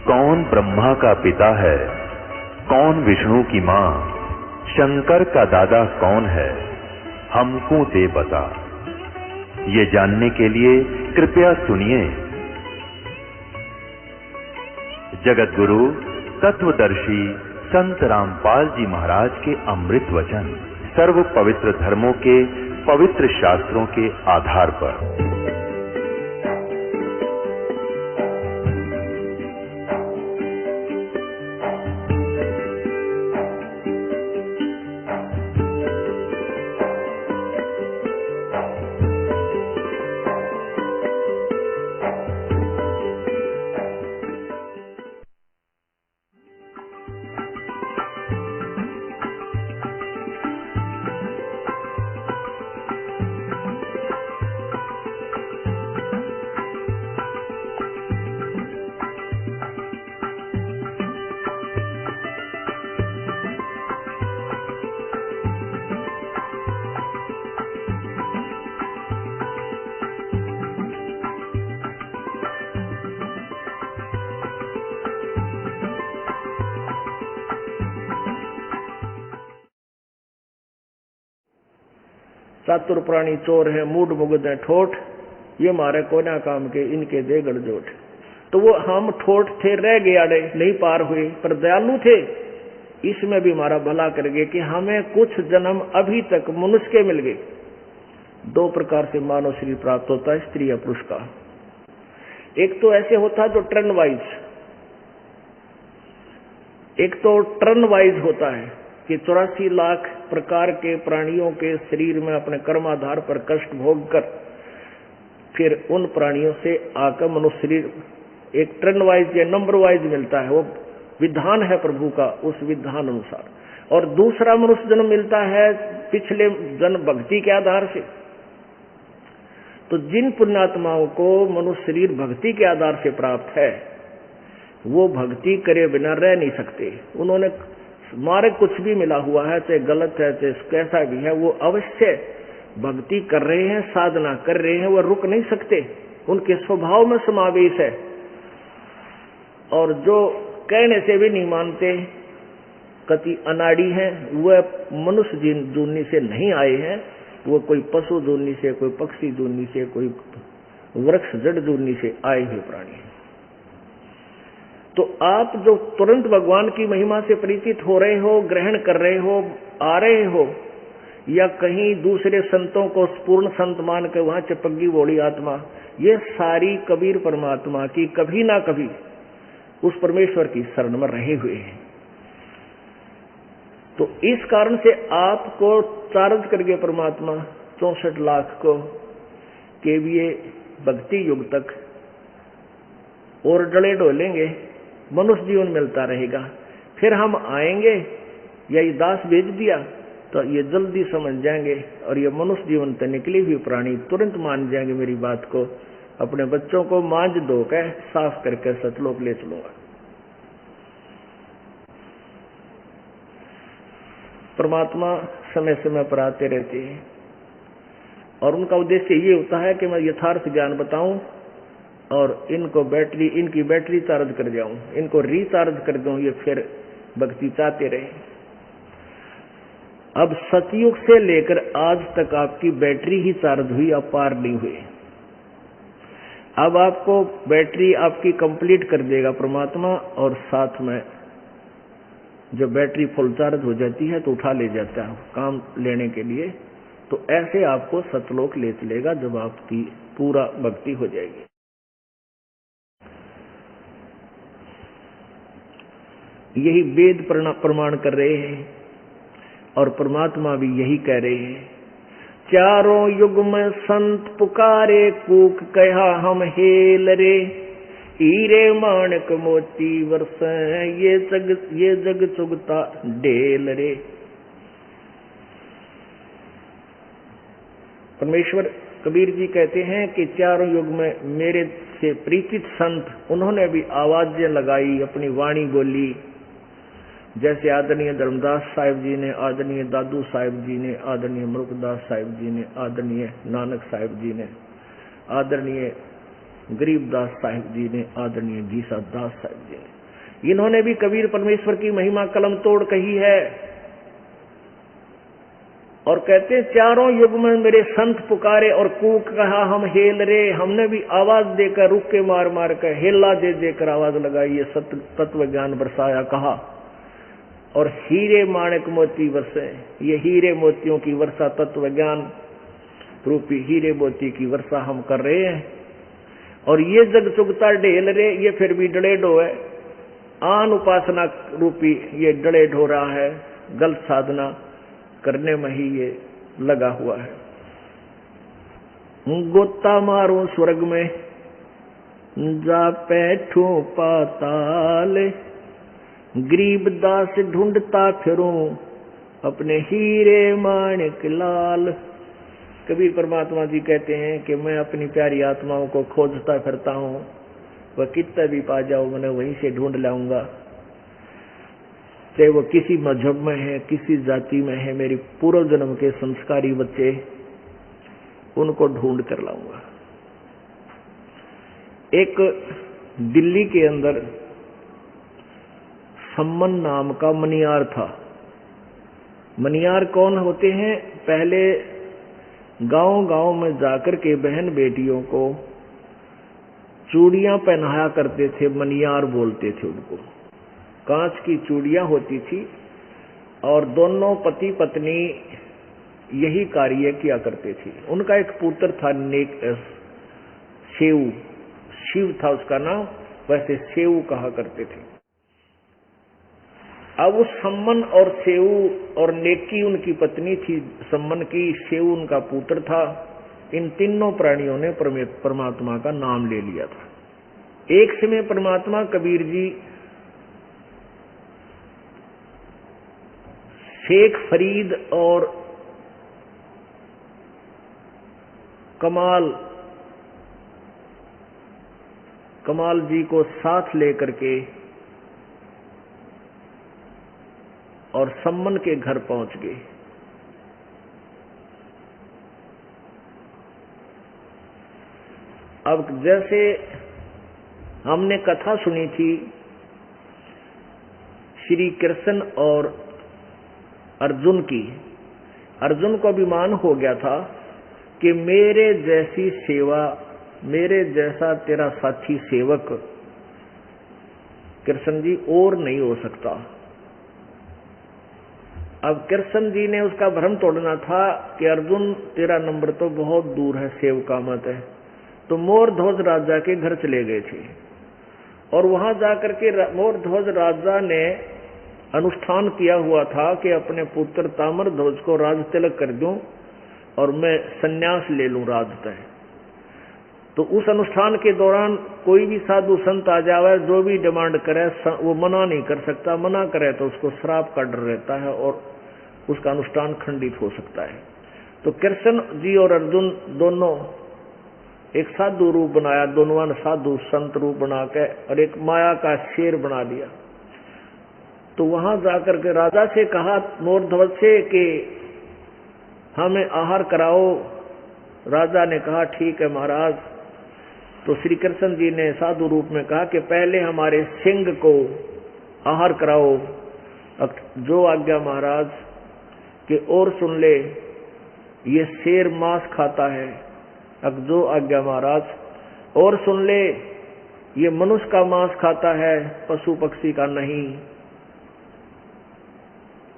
कौन ब्रह्मा का पिता है, कौन विष्णु की मां, शंकर का दादा कौन है, हमको दे बता। ये जानने के लिए कृपया सुनिए जगत गुरु तत्वदर्शी संत रामपाल जी महाराज के अमृत वचन सर्व पवित्र धर्मों के पवित्र शास्त्रों के आधार पर। चातुर प्राणी चोर है, मूड मुगद है ठोठ, ये मारे कोना काम के, इनके दे गड़जोट। तो वो हम ठोठ थे, रह गए आड़े, नहीं पार हुए, पर दयालु थे, इसमें भी हमारा भला कर गए कि हमें कुछ जन्म अभी तक मनुष्य के मिल गए। दो प्रकार से मानव शरीर प्राप्त होता है, स्त्री या पुरुष का। एक तो ऐसे होता है जो टर्न वाइज, एक तो टर्न वाइज होता है कि 84 लाख प्रकार के प्राणियों के शरीर में अपने कर्माधार पर कष्ट भोग कर फिर उन प्राणियों से आकर मनुष्य शरीर एक टर्न वाइज या नंबर वाइज मिलता है। वो विधान है प्रभु का, उस विधान अनुसार। और दूसरा मनुष्य जन्म मिलता है पिछले जन्म भक्ति के आधार से। तो जिन पुण्यात्माओं को मनुष्य शरीर भक्ति के आधार से प्राप्त है, वो भक्ति करे बिना रह नहीं सकते। उन्होंने मार्ग कुछ भी मिला हुआ है, चाहे गलत है चाहे कैसा भी है, वो अवश्य भक्ति कर रहे हैं, साधना कर रहे हैं, वो रुक नहीं सकते, उनके स्वभाव में समावेश है। और जो कहने से भी नहीं मानते, कति अनाड़ी हैं, वह मनुष्य जूनी से नहीं आए हैं, वो कोई पशु जूनी से, कोई पक्षी जूनी से, कोई वृक्ष जड़ जूनी से आए हुए प्राणी हैं। तो आप जो तुरंत भगवान की महिमा से परिचित हो रहे हो, ग्रहण कर रहे हो, आ रहे हो, या कहीं दूसरे संतों को पूर्ण संत मान के वहां चिपकी बोली आत्मा, ये सारी कबीर परमात्मा की कभी ना कभी उस परमेश्वर की शरण में रहे हुए हैं। तो इस कारण से आपको चार्ज करके परमात्मा 64 लाख को केवीए भक्ति युग तक और डले डोलेंगे, मनुष्य जीवन मिलता रहेगा। फिर हम आएंगे, या ये दास भेज दिया तो ये जल्दी समझ जाएंगे, और ये मनुष्य जीवन से निकली हुई प्राणी तुरंत मान जाएंगे मेरी बात को। अपने बच्चों को मांझ धो के साफ करके सतलोक ले चलूंगा। परमात्मा समय समय पर आते रहते हैं, और उनका उद्देश्य ये होता है कि मैं यथार्थ ज्ञान बताऊं और इनकी बैटरी चार्ज कर जाऊं, इनको रिचार्ज कर दूं, ये फिर भक्ति चाहते रहे। अब सतयुग से लेकर आज तक आपकी बैटरी ही चार्ज हुई, आप पार नहीं हुए। अब आपको बैटरी आपकी कंप्लीट कर देगा परमात्मा, और साथ में जब बैटरी फुल चार्ज हो जाती है तो उठा ले जाता है काम लेने के लिए। तो ऐसे आपको सतलोक ले चलेगा जब आपकी पूरा भक्ति हो जाएगी। यही वेद प्रमाण कर रहे हैं, और परमात्मा भी यही कह रहे हैं। चारों युग में संत पुकारे, कूक कहा हम हेल रे, हीरे माणक मोती वर्ष ये जग चुगता ढेल रे। परमेश्वर कबीर जी कहते हैं कि चारों युग में मेरे से परिचित संत, उन्होंने भी आवाजें लगाई, अपनी वाणी बोली। जैसे आदरणीय धर्मदास साहिब जी ने, आदरणीय दादू साहिब जी ने, आदरणीय मुरुखदास साहिब जी ने, आदरणीय नानक साहिब जी ने, आदरणीय गरीबदास साहिब जी ने, आदरणीय जीसा दास साहिब जी ने। इन्होंने भी कबीर परमेश्वर की महिमा कलम तोड़ कही है और कहते चारों युग में मेरे संत पुकारे और कूक कहा हम हेल रे। हमने भी आवाज देकर रुक के मार मार कर हेला दे देकर आवाज लगाई, ये सत्य तत्व ज्ञान बरसाया कहा। और हीरे माणिक मोती वर्षे, ये हीरे मोतियों की वर्षा, तत्व ज्ञान रूपी हीरे मोती की वर्षा हम कर रहे हैं। और ये जग चुगता ढेल रे, ये फिर भी डड़े ढो है, आन उपासना रूपी ये डड़े ढो रहा है, गलत साधना करने में ही ये लगा हुआ है। गोता मारूं स्वर्ग में जा बैठूं पाताल, गरीब दास ढूंढता फिरूं अपने हीरे माणिक लाल। कबीर परमात्मा जी कहते हैं कि मैं अपनी प्यारी आत्माओं को खोजता फिरता हूं, वह कितना भी पा जाओ मैंने वहीं से ढूंढ लाऊंगा, चाहे वो किसी मजहब में है, किसी जाति में है, मेरी पूर्व जन्म के संस्कारी बच्चे, उनको ढूंढ कर लाऊंगा। एक दिल्ली के अंदर सम्मन नाम का मनियार था। मनियार कौन होते हैं? पहले गांव गांव में जाकर के बहन बेटियों को चूड़ियां पहनाया करते थे, मनियार बोलते थे उनको। कांच की चूड़ियां होती थी और दोनों पति पत्नी यही कार्य किया करते थे। उनका एक पुत्र था सेऊ, शिव था उसका नाम, वैसे सेऊ कहा करते थे। अब उस सम्मन और सेऊ और नेकी उनकी पत्नी थी, सम्मन की, सेऊ उनका पुत्र था। इन तीनों प्राणियों ने परमात्मा का नाम ले लिया था। एक समय परमात्मा कबीर जी शेख फरीद और कमाल जी को साथ लेकर के और सम्मन के घर पहुंच गए। अब जैसे हमने कथा सुनी थी श्री कृष्ण और अर्जुन की, अर्जुन को अभिमान हो गया था कि मेरे जैसी सेवा, मेरे जैसा तेरा साथी सेवक कृष्ण जी और नहीं हो सकता। अब कृष्ण जी ने उसका भ्रम तोड़ना था कि अर्जुन तेरा नंबर तो बहुत दूर है, सेवका मत है। तो मोरध्वज राजा के घर चले गए थे और वहां जाकर के मोरध्वज राजा ने अनुष्ठान किया हुआ था कि अपने पुत्र ताम्रध्वज को राज तिलक कर दूं और मैं सन्यास ले लूं राज तय। तो उस अनुष्ठान के दौरान कोई भी साधु संत आ जावे, जो भी डिमांड करे वो मना नहीं कर सकता, मना करे तो उसको श्राप का डर रहता है और उसका अनुष्ठान खंडित हो सकता है। तो कृष्ण जी और अर्जुन दोनों एक साधु रूप बनाया, दोनों ने साधु संत रूप बना के और एक माया का शेर बना दिया। तो वहां जाकर के राजा से कहा मोरध्वज से कि हमें आहार कराओ। राजा ने कहा ठीक है महाराज। तो श्री कृष्ण जी ने साधु रूप में कहा कि पहले हमारे सिंह को आहार कराओ। जो आज्ञा महाराज कि और सुन ले, ये शेर मांस खाता है। अब जो आज्ञा महाराज और सुन ले, ये मनुष्य का मांस खाता है, पशु पक्षी का नहीं।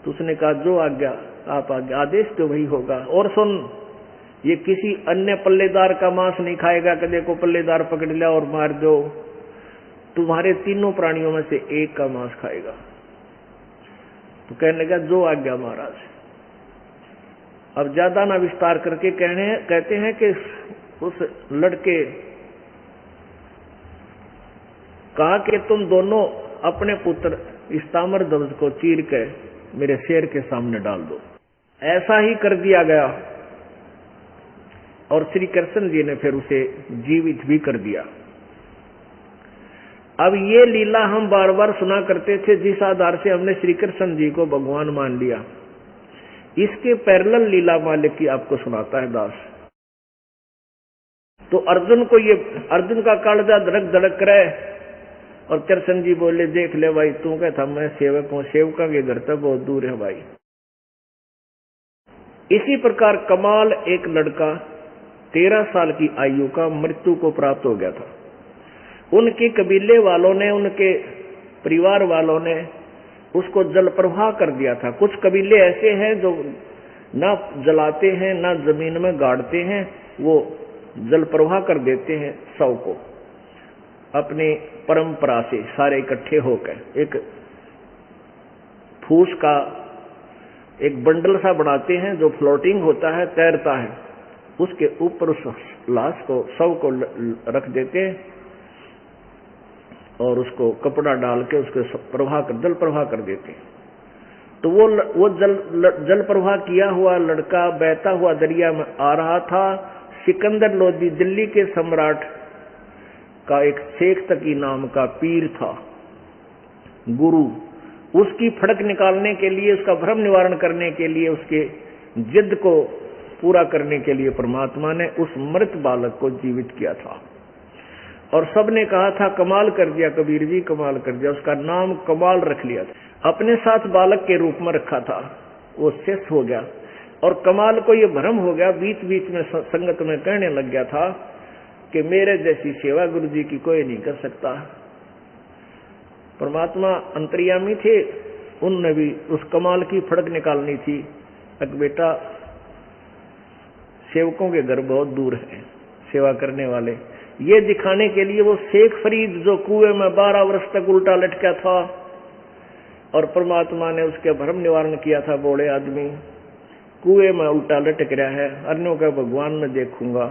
तो उसने कहा जो आज्ञा आप आज्ञा, आदेश तो वही होगा। और सुन, ये किसी अन्य पल्लेदार का मांस नहीं खाएगा, कदे को पल्लेदार पकड़ लिया और मार दो, तुम्हारे तीनों प्राणियों में से एक का मांस खाएगा। तो कहने लगा जो आज्ञा महाराज। अब ज्यादा ना विस्तार करके कहते हैं कि उस लड़के कहा कि तुम दोनों अपने पुत्र इस ताम्रध्वज को चीर के मेरे शेर के सामने डाल दो। ऐसा ही कर दिया गया और श्री कृष्ण जी ने फिर उसे जीवित भी कर दिया। अब ये लीला हम बार बार सुना करते थे, जिस आधार से हमने श्री कृष्ण जी को भगवान मान लिया। इसके पैरेलल लीला मालिक की आपको सुनाता है दास। तो अर्जुन को ये, अर्जुन का कालजा धड़क धड़क करे और कृष्ण जी बोले, देख ले भाई, तू कहता मैं सेवक हूं, सेवका के घर तक बहुत दूर है भाई। इसी प्रकार कमाल एक लड़का 13 साल की आयु का मृत्यु को प्राप्त हो गया था। उनके कबीले वालों ने, उनके परिवार वालों ने उसको जल प्रवाह कर दिया था। कुछ कबीले ऐसे हैं जो ना जलाते हैं ना जमीन में गाड़ते हैं, वो जल प्रवाह कर देते हैं शव को, अपनी परंपरा से सारे इकट्ठे होकर एक फूस का एक बंडल सा बनाते हैं जो फ्लोटिंग होता है, तैरता है, उसके ऊपर उस लाश को, शव को रख देते हैं और उसको कपड़ा डाल के उसके जल प्रवाह कर देते हैं। तो वो जल प्रवाह किया हुआ लड़का बहता हुआ दरिया में आ रहा था। सिकंदर लोदी दिल्ली के सम्राट का एक शेख तकी नाम का पीर था, गुरु, उसकी फड़क निकालने के लिए, उसका भ्रम निवारण करने के लिए, उसके जिद को पूरा करने के लिए परमात्मा ने उस मृत बालक को जीवित किया था। और सबने कहा था, कमाल कर दिया कबीर जी, कमाल कर दिया। उसका नाम कमाल रख लिया था, अपने साथ बालक के रूप में रखा था। वो शेष हो गया और कमाल को ये भ्रम हो गया, बीच बीच में संगत में कहने लग गया था कि मेरे जैसी सेवा गुरु जी की कोई नहीं कर सकता। परमात्मा अंतर्यामी थे, उनने भी उस कमाल की फड़क निकालनी थी। एक बेटा, सेवकों के घर बहुत दूर है सेवा करने वाले, ये दिखाने के लिए वो शेख फरीद जो कुएं में 12 वर्ष तक उल्टा लटका था और परमात्मा ने उसके भ्रम निवारण किया था। बोले आदमी कुएं में उल्टा लटक रहा है, अन्यों का भगवान में देखूंगा,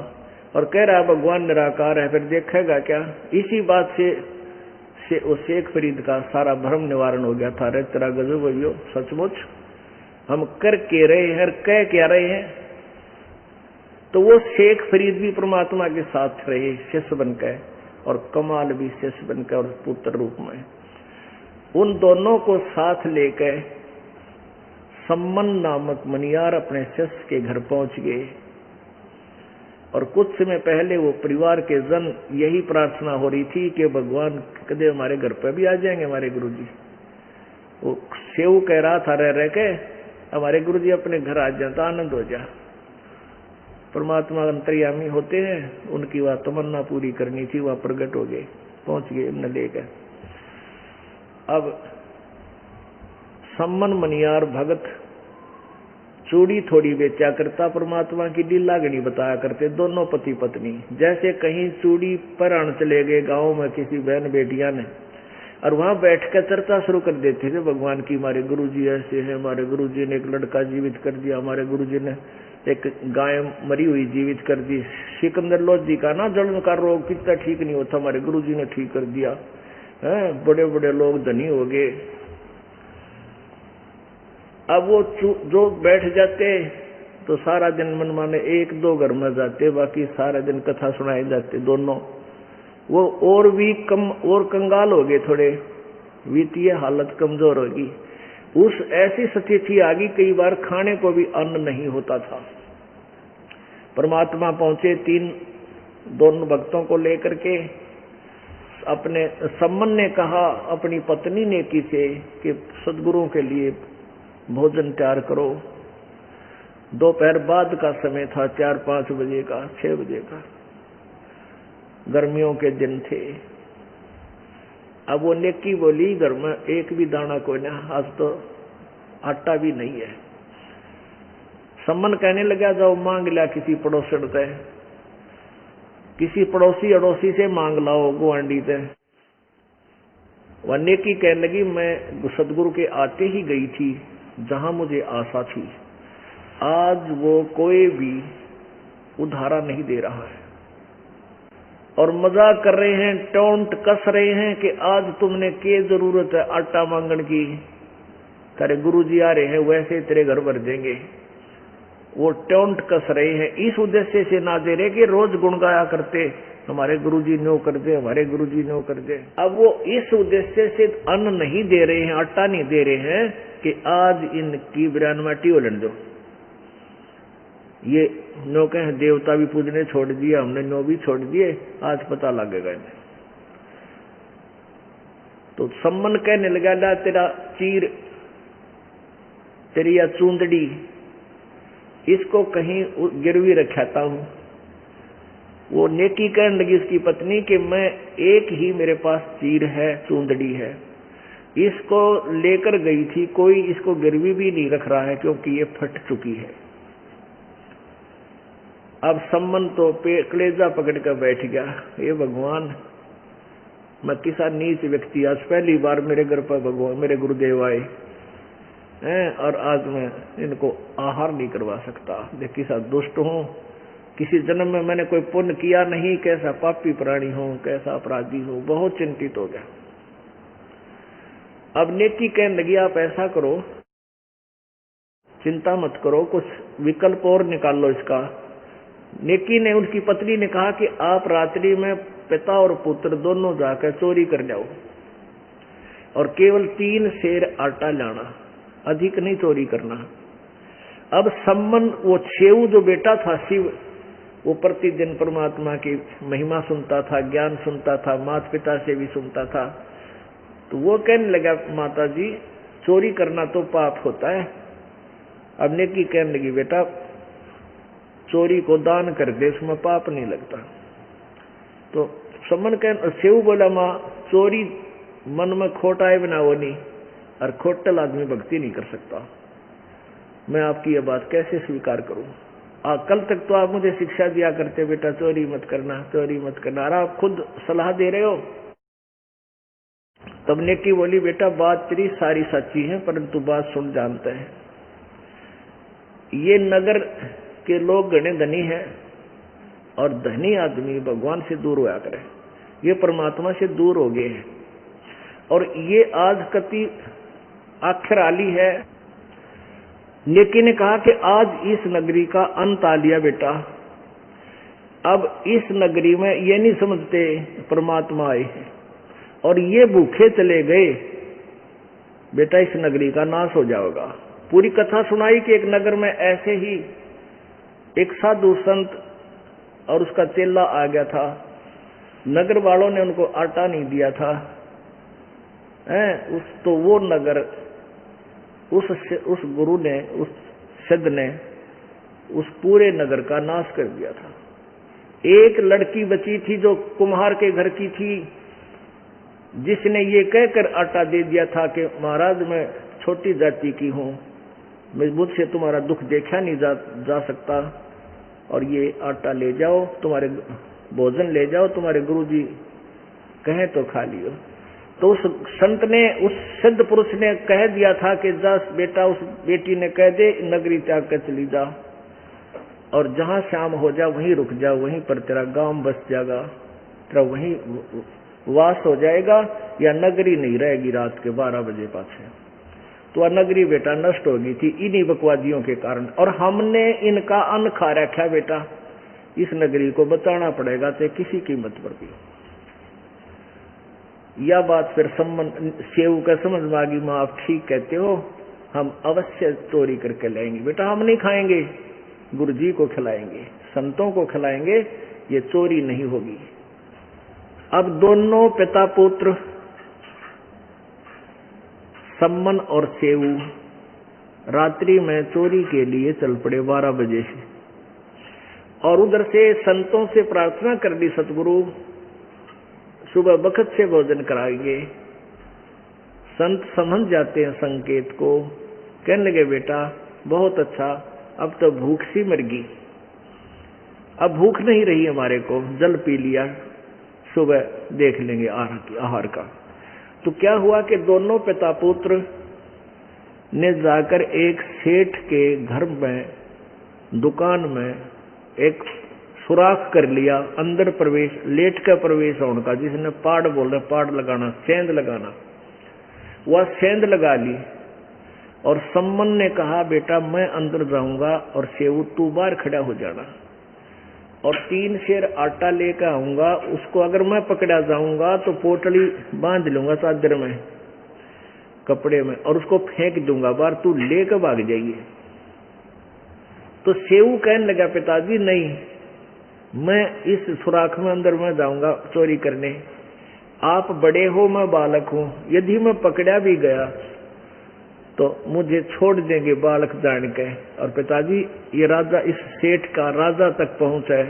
और कह रहा है भगवान निराकार है, फिर देखेगा क्या। इसी बात से उस शेख फरीद का सारा भ्रम निवारण हो गया था। अरे तेरा गजब भैया, सचमुच हम कर के रहे हैं, कह क्या रहे हैं। तो वो शेख फरीद भी परमात्मा के साथ रहे शिष्य बनकर, और कमाल भी शिष्य बनकर और पुत्र रूप में। उन दोनों को साथ लेकर सम्मन नामक मनियार अपने शिष्य के घर पहुंच गए। और कुछ समय पहले वो परिवार के जन यही प्रार्थना हो रही थी कि भगवान कदे हमारे घर पर भी आ जाएंगे हमारे गुरुजी। वो सेव कह रहा था रह के, हमारे गुरुजी अपने घर आ जाए तो आनंद हो जा। परमात्मा अंतर्यामी होते हैं, उनकी वह तमन्ना पूरी करनी थी, वह प्रकट हो गए, पहुंच गए हमने लेकर। अब सम्मन मनियार भगत चूड़ी थोड़ी बेचा करता, परमात्मा की लीलागणी बताया करते, दोनों पति पत्नी। जैसे कहीं चूड़ी परान चले गए गांव में किसी बहन बेटिया ने, और वहां बैठकर चर्चा शुरू कर देते थे भगवान की, हमारे गुरुजी ऐसे हैं, हमारे गुरुजी ने एक लड़का जीवित कर दिया, हमारे गुरुजी ने एक गाय मरी हुई जीवित कर दी, सिकंदर लोधी का ना जलन का रोग कितना ठीक नहीं होता, हमारे गुरुजी ने ठीक कर दिया है, बड़े बड़े लोग धनी हो गए। अब वो जो बैठ जाते तो सारा दिन मन माने 1-2 घर में जाते, बाकी सारा दिन कथा सुनाए जाते दोनों। वो और भी कम और कंगाल हो गए, थोड़े वित्तीय हालत कमजोर होगी। उस ऐसी स्थिति आ गई, कई बार खाने को भी अन्न नहीं होता था। परमात्मा पहुंचे दोनों भक्तों को लेकर के। अपने सम्मन ने कहा अपनी पत्नी नेकी से कि सदगुरुओं के लिए भोजन तैयार करो। दोपहर बाद का समय था, 4-5 बजे का, 6 बजे का, गर्मियों के दिन थे। अब वो नेकी बोली, घर में एक भी दाना कोई ना, आज तो आटा भी नहीं है। सम्मन कहने लगा, जाओ मांग लिया किसी पड़ोसन से, किसी पड़ोसी अड़ोसी से मांग लाओ गुआंडी से। वह नेकी कहने लगी, मैं सदगुरु के आते ही गई थी जहां मुझे आशा थी, आज वो कोई भी उधारा नहीं दे रहा है और मजाक कर रहे हैं, टोंट कस रहे हैं कि आज तुमने क्या जरूरत है आटा मांगने की, तेरे गुरुजी आ रहे हैं वैसे तेरे घर भर देंगे। वो टोंट कस रहे हैं, इस उद्देश्य से ना दे रहे कि रोज गुण गाया करते, हमारे गुरुजी नो कर दे, हमारे गुरुजी नो कर दे। अब वो इस उद्देश्य से अन्न नहीं दे रहे हैं, आटा नहीं दे रहे हैं कि आज इनकी बिरान माटी हो लेने दो। ये नो कहे देवता भी पूजने छोड़ दिया, हमने नो भी छोड़ दिए, आज पता लगेगा इन्हें। तो सम्मन कहने लगा, ला तेरा चीर, तेरी या चूंदड़ी, इसको कहीं गिरवी रखाता हूं। वो नेकी कहने लगी उसकी पत्नी कि मैं एक ही मेरे पास चीर है, चूंदड़ी है, इसको लेकर गई थी, कोई इसको गिरवी भी नहीं रख रहा है क्योंकि ये फट चुकी है। अब सम्मन तो कलेजा पकड़ कर बैठ गया, ये भगवान, मैं किसा नीच व्यक्ति, आज पहली बार मेरे घर पर भगवान मेरे गुरुदेव आए हैं और आज मैं इनको आहार नहीं करवा सकता। देख किसा दुष्ट हूं, किसी जन्म में मैंने कोई पुण्य किया नहीं, कैसा पापी प्राणी हूं, कैसा अपराधी हूं। बहुत चिंतित हो गया। अब नेकी कहने लगी, आप ऐसा करो, चिंता मत करो, कुछ विकल्प और निकाल लो इसका। नेकी ने, उनकी पत्नी ने कहा कि आप रात्रि में पिता और पुत्र दोनों जाकर चोरी कर जाओ और केवल 3 सेर आटा लाना, अधिक नहीं चोरी करना। अब सम्मन, वो छेऊ जो बेटा था शिव, वो प्रतिदिन परमात्मा की महिमा सुनता था, ज्ञान सुनता था, माता पिता से भी सुनता था। तो वो कहने लगा, माता जी चोरी करना तो पाप होता है। अब नेकी कहने लगी, बेटा चोरी को दान कर दे, उसमें पाप नहीं लगता। तो सम्मन कह, शिव बोला, माँ चोरी मन में खोटा है बिना वो नहीं, और खोटल आदमी भक्ति नहीं कर सकता। मैं आपकी ये बात कैसे स्वीकार करूं? कल तक तो आप मुझे शिक्षा दिया करते, बेटा चोरी मत करना, चोरी मत करना, और आप खुद सलाह दे रहे हो। तब नेकी बोली, बेटा बात तेरी सारी सच्ची है, परंतु बात सुन, जानते हैं ये नगर के लोग गणे धनी हैं और धनी आदमी भगवान से दूर होया करे, ये परमात्मा से दूर हो गए हैं। और ये आज कति आखिर आली है। नेकी ने कहा कि आज इस नगरी का अंत आ लिया बेटा। अब इस नगरी में ये नहीं समझते परमात्मा आए हैं, और ये भूखे चले गए, बेटा इस नगरी का नाश हो जाएगा। पूरी कथा सुनाई कि एक नगर में ऐसे ही एक साधु संत और उसका चेला आ गया था। नगर वालों ने उनको आटा नहीं दिया था, तो वो नगर उस गुरु ने, उस सिद्ध ने उस पूरे नगर का नाश कर दिया था। एक लड़की बची थी जो कुम्हार के घर की थी, जिसने ये कहकर आटा दे दिया था कि महाराज मैं छोटी जाति की हूं, मुझसे तुम्हारा दुख देखा नहीं जा सकता, और ये आटा ले जाओ, तुम्हारे भोजन ले जाओ, तुम्हारे गुरुजी कहें तो खा लियो। तो उस संत ने, उस सिद्ध पुरुष ने कह दिया था कि जा बेटा, उस बेटी ने कह दे नगरी त्याग कर चली जा, और जहां शाम हो जा वहीं रुक जा, वहीं पर तेरा गांव बस जाएगा, तेरा वहीं वास हो जाएगा, या नगरी नहीं रहेगी रात के 12 बजे पाछे। तो नगरी बेटा नष्ट हो गई थी इन्हीं बकवादियों के कारण, और हमने इनका अन्न खा रखा बेटा, इस नगरी को बचाना पड़ेगा चाहे किसी कीमत पर भी। यह बात फिर सेव का समझ में आ गई, माँ आप ठीक कहते हो, हम अवश्य चोरी करके लाएंगे। बेटा हम नहीं खाएंगे, गुरुजी को खिलाएंगे, संतों को खिलाएंगे, ये चोरी नहीं होगी। अब दोनों पिता पुत्र सम्मन और सेऊ रात्रि में चोरी के लिए चल पड़े 12 बजे से, और उधर से संतों से प्रार्थना कर ली, सतगुरु सुबह वक्त से भोजन कराएंगे। संत समझ जाते हैं संकेत को, कहने लगे बेटा बहुत अच्छा, अब तो भूख सी मर गई, अब भूख नहीं रही हमारे को, जल पी लिया, सुबह देख लेंगे आहार का। तो क्या हुआ कि दोनों पिता पुत्र ने जाकर एक सेठ के घर में, दुकान में एक सुराख कर लिया, अंदर प्रवेश, लेट का प्रवेश होने का, जिसने पाड़ बोल रहे, पाड़ लगाना, सेंध लगाना, वह सेंध लगा ली। और सम्मन ने कहा बेटा मैं अंदर जाऊंगा और सेऊ तू बाहर खड़ा हो जाना, और 3 सेर आटा लेकर आऊंगा, उसको अगर मैं पकड़ा जाऊंगा तो पोटली बांध लूंगा चादर में, कपड़े में, और उसको फेंक दूंगा बाहर, तू लेकर भाग जाइए। तो सेऊ कहने लगा पिताजी नहीं, मैं इस सुराख में अंदर में जाऊंगा चोरी करने, आप बड़े हो, मैं बालक हूं, यदि मैं पकड़ा भी गया तो मुझे छोड़ देंगे बालक जान के। और पिताजी ये राजा, इस सेठ का राजा तक पहुंच है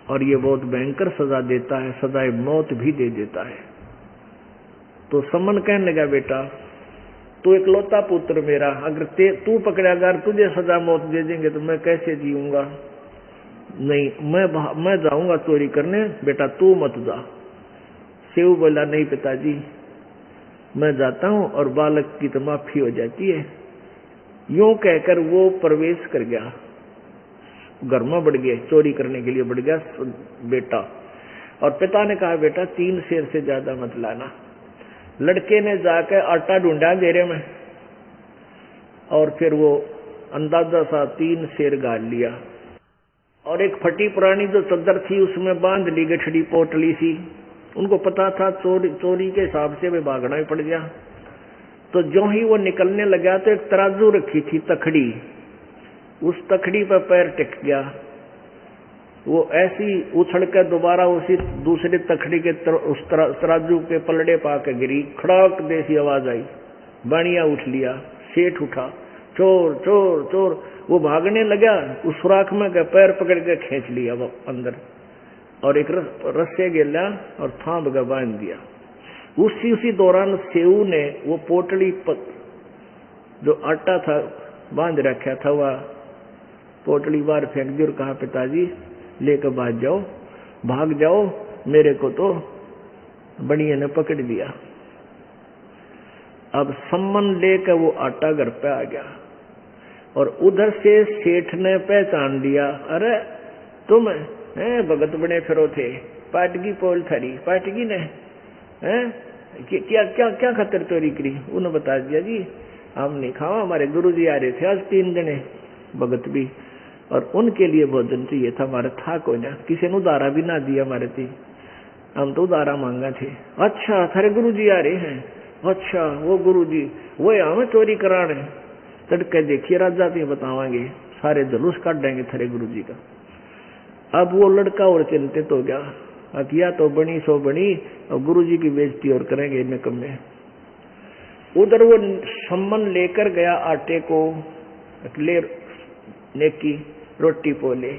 और ये बहुत भयंकर सजा देता है, सजाए मौत भी दे देता है। तो सम्मन कहने लगा, बेटा तू इकलौता पुत्र मेरा, अगर तू पकड़ा अगर तुझे सजा मौत दे देंगे तो मैं कैसे जीऊंगा? नहीं, मैं जाऊंगा चोरी करने, बेटा तू मत जा। सेऊ बोला, नहीं पिताजी मैं जाता हूं और बालक की तो माफी हो जाती है। यूं कहकर वो प्रवेश कर गया, घर में बढ़ गया, चोरी करने के लिए बढ़ गया बेटा। और पिता ने कहा, बेटा 3 शेर से ज्यादा मत लाना। लड़के ने जाकर आटा ढूंढा घेरे में और फिर वो अंदाजा सा 3 शेर गाल लिया और एक फटी पुरानी जो चद्दर थी उसमें बांध ली गठड़ी पोटली सी। उनको पता था चोरी के हिसाब से वे भागना ही पड़ गया। तो जो ही वो निकलने लगा तो एक तराजू रखी थी तखड़ी, उस तखड़ी पर पैर टिक गया। वो ऐसी उछल कर दोबारा उसी दूसरी तखड़ी के उस तराजू के पलड़े पाके गिरी। खड़ाक देसी आवाज आई, बाणिया उठ लिया, सेठ उठा, चोर चोर चोर। वो भागने लगा, उस सुराख में का पैर पकड़ के खींच लिया वो अंदर और एक रस्से गिला और थाम का बांध दिया। उसी दौरान सेऊ ने वो पोटली जो आटा था बांध रखा था वह पोटली बाहर फेंक दी और कहा, पिताजी लेकर भाग जाओ, मेरे को तो बढ़िया ने पकड़ लिया। अब सम्मन लेकर वो आटा घर पे आ गया और उधर से सेठ ने पहचान लिया, अरे तुम भगत बने फिरो थे, पाटगी पोल थारी, पाटगी ने क्या खातिर चोरी करी? उन्होंने बता दिया, जी हम नहीं खावा, हमारे गुरुजी आ रहे थे आज 3 जने भगत भी, और उनके लिए भोजन चाहिए था, हमारा था को ना, किसी ने उधारा भी ना दिया हमारे थी, हम तो उधारा मांगा थे। अच्छा थारे गुरुजी आ रहे हैं? अच्छा वो गुरुजी वो हमें चोरी कराने, तड़के देखिए राजा भी बतावांगे, सारे जुलूस काट देंगे थारे गुरुजी का। अब वो लड़का और चिंतित हो गया, अकिया तो बनी सो बनी और गुरुजी की बेइज्जती और करेंगे निकम्मे। उधर वो सम्मन लेकर गया आटे को, ले नेकी रोटी पोले।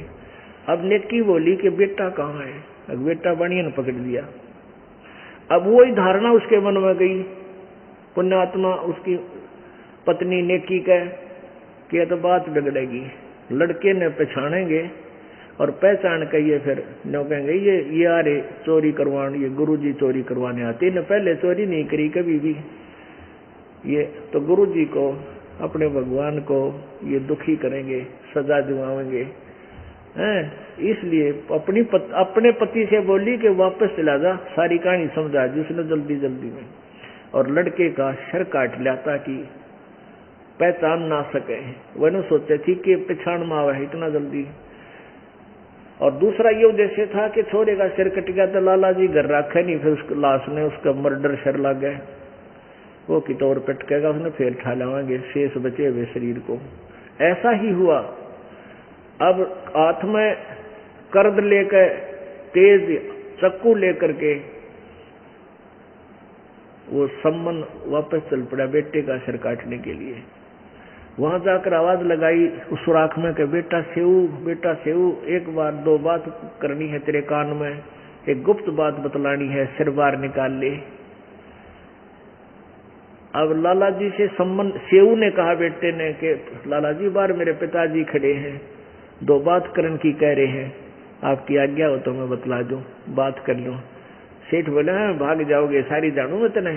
अब नेकी बोली कि बेटा कहाँ है? अब बेटा बनिया ने पकड़ दिया। अब वही धारणा उसके मन में गई, पुण्यात्मा उसकी पत्नी नेकी कह कि तो बात बिगड़ेगी, लड़के ने पहचानेंगे और पहचान कहिए फिर नो कहेंगे ये आ रहे चोरी करवाने, ये गुरुजी चोरी करवाने आते, ने पहले चोरी नहीं करी कभी भी, ये तो गुरुजी को अपने भगवान को ये दुखी करेंगे, सजा दिवाएंगे हैं। इसलिए अपने पति से बोली कि वापस चला जा, सारी कहानी समझा दी उसने जल्दी में, और लड़के का सर काट लिया ताकि पहचान ना सके। वह सोचे थी कि पहचान में आवा है इतना जल्दी। और दूसरा ये उद्देश्य था कि छोरे का सिर कट गया तो लाला जी घर रखे नहीं, फिर उसको लाश में उसका मर्डर सर लग गए, वो की तौर पटकेगा, उसने फिर ठा लावांगे शेष बचे हुए शरीर को। ऐसा ही हुआ। अब हाथ में कर्द लेकर तेज चक्कू लेकर के वो सम्मन वापस चल पड़ा बेटे का सिर काटने के लिए। वहां जाकर आवाज लगाई उस सुराख में कि बेटा सेऊ, एक बार 2 बात करनी है तेरे कान में, एक गुप्त बात बतलानी है, सिर बार निकाल ले। अब लाला जी से सम्मन सेऊ ने कहा बेटे ने कि लाला जी बाहर मेरे पिताजी खड़े हैं, 2 बात करन की कह रहे हैं, आपकी आज्ञा हो तो मैं बतला दूं, बात कर लूं। सेठ बोले भाग जाओगे सारी जानू मत न।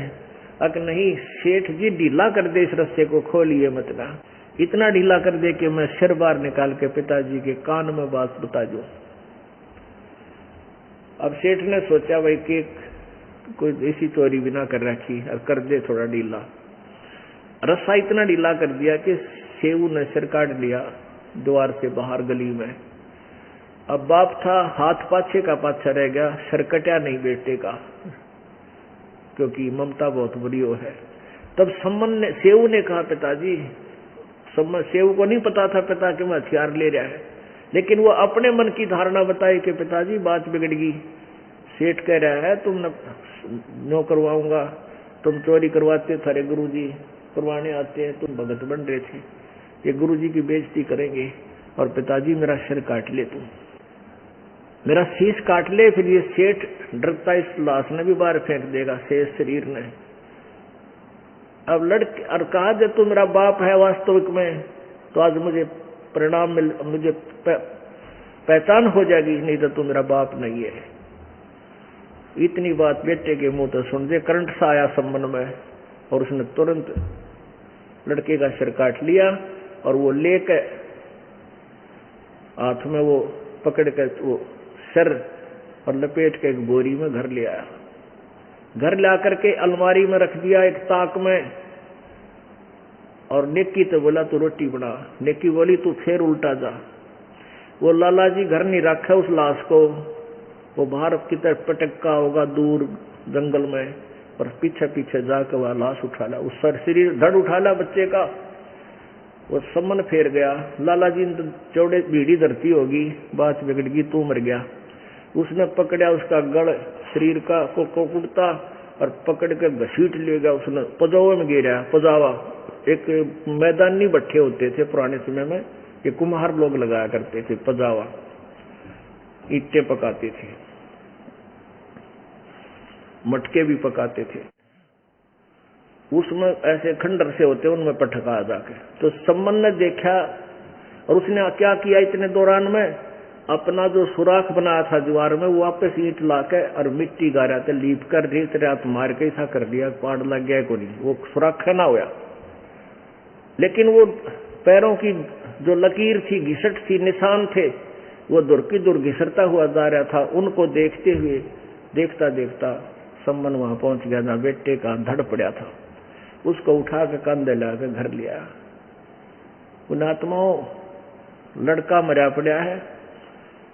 अक नहीं सेठ जी ढीला कर दे, इस रस्से को खोलिए मत ना, इतना ढीला कर दे कि मैं सिर बार निकाल के पिताजी के कान में बात बता दूं। अब सेठ ने सोचा भाई कि कोई ऐसी चोरी भी ना कर रखी और कर दे थोड़ा ढीला। रस्सा इतना ढीला कर दिया कि सेऊ ने सिर काट लिया द्वार से बाहर गली में। अब बाप था हाथ पाछे का पाछा रह गया, सिर कटा नहीं बेटे का, क्योंकि ममता बहुत बुरी हो है। तब सेऊ ने कहा पिताजी, सेऊ को नहीं पता था पिता कि मैं हथियार ले रहा है, लेकिन वो अपने मन की धारणा बताई कि पिताजी बात बिगड़ गई, सेठ कह रहा है तुमने नो करवाऊंगा, तुम चोरी करवाते, थारे गुरुजी करवाने आते हैं, तुम भगत बन रहे थे, ये गुरुजी की बेइज्जती करेंगे और पिताजी मेरा सिर काट ले, तुम मेरा शीश काट ले। फिर ये सेठ डरता इस लाश ने भी बाहर फेंक देगा, शेष शरीर ने। अब लड़के और कहा जब तू मेरा बाप है वास्तविक में तो आज मुझे परिणाम मिल, मुझे पहचान हो जाएगी, नहीं तो तू मेरा बाप नहीं है। इतनी बात बेटे के मुंह तो सुन दे, करंट सा आया संबंध में और उसने तुरंत लड़के का सिर काट लिया और वो लेकर हाथ में वो पकड़ कर वो सिर और लपेट के एक बोरी में घर ले आया। घर ला करके अलमारी में रख दिया एक ताक में। और नेकी तो बोला तू रोटी बना, नेकी बोली तू फिर उल्टा जा। वो लाला जी घर नहीं रखा उस लाश को, वो बाहर की तरफ पटक्का होगा दूर जंगल में, और पीछे पीछे जाकर वह लाश उठा ला, उस सर शरीर धड़ उठा ला बच्चे का। वो समन फेर गया, लाला जी ने चौड़े भीड़ी धरती होगी, बात बिगड़ गई, तू मर गया। उसने पकड़ा उसका गड़ शरीर का को कुड़ता और पकड़ के घसीट ले गया, उसने पजावे में गिरा। पजावा एक मैदानी भट्ठे होते थे पुराने समय में, ये कुम्हार लोग लगाया करते थे, पजावा ईंटें पकाते थे, मटके भी पकाते थे, उसमें ऐसे खंडर से होते उनमें पटका जाके। तो सम्मन ने देखा और उसने क्या किया, इतने दौरान में अपना जो सुराख बनाया था दीवार में वो वापस ईंट लाके और मिट्टी गारा थे लीप कर रेत रात मार के ऐसा कर दिया, पाड़ लग गया को नहीं, वो सुराख ना हुआ। लेकिन वो पैरों की जो लकीर थी, घिसट थी, निशान थे, वो दूर की दूर घिसरता हुआ जा रहा था। उनको देखते हुए देखता देखता सम्मन वहां पहुंच गया जहां बेटे का धड़ पड़ा था। उसको उठा के कंधे लाकर घर लिया। उन आत्माओं लड़का मरा पड़ा है,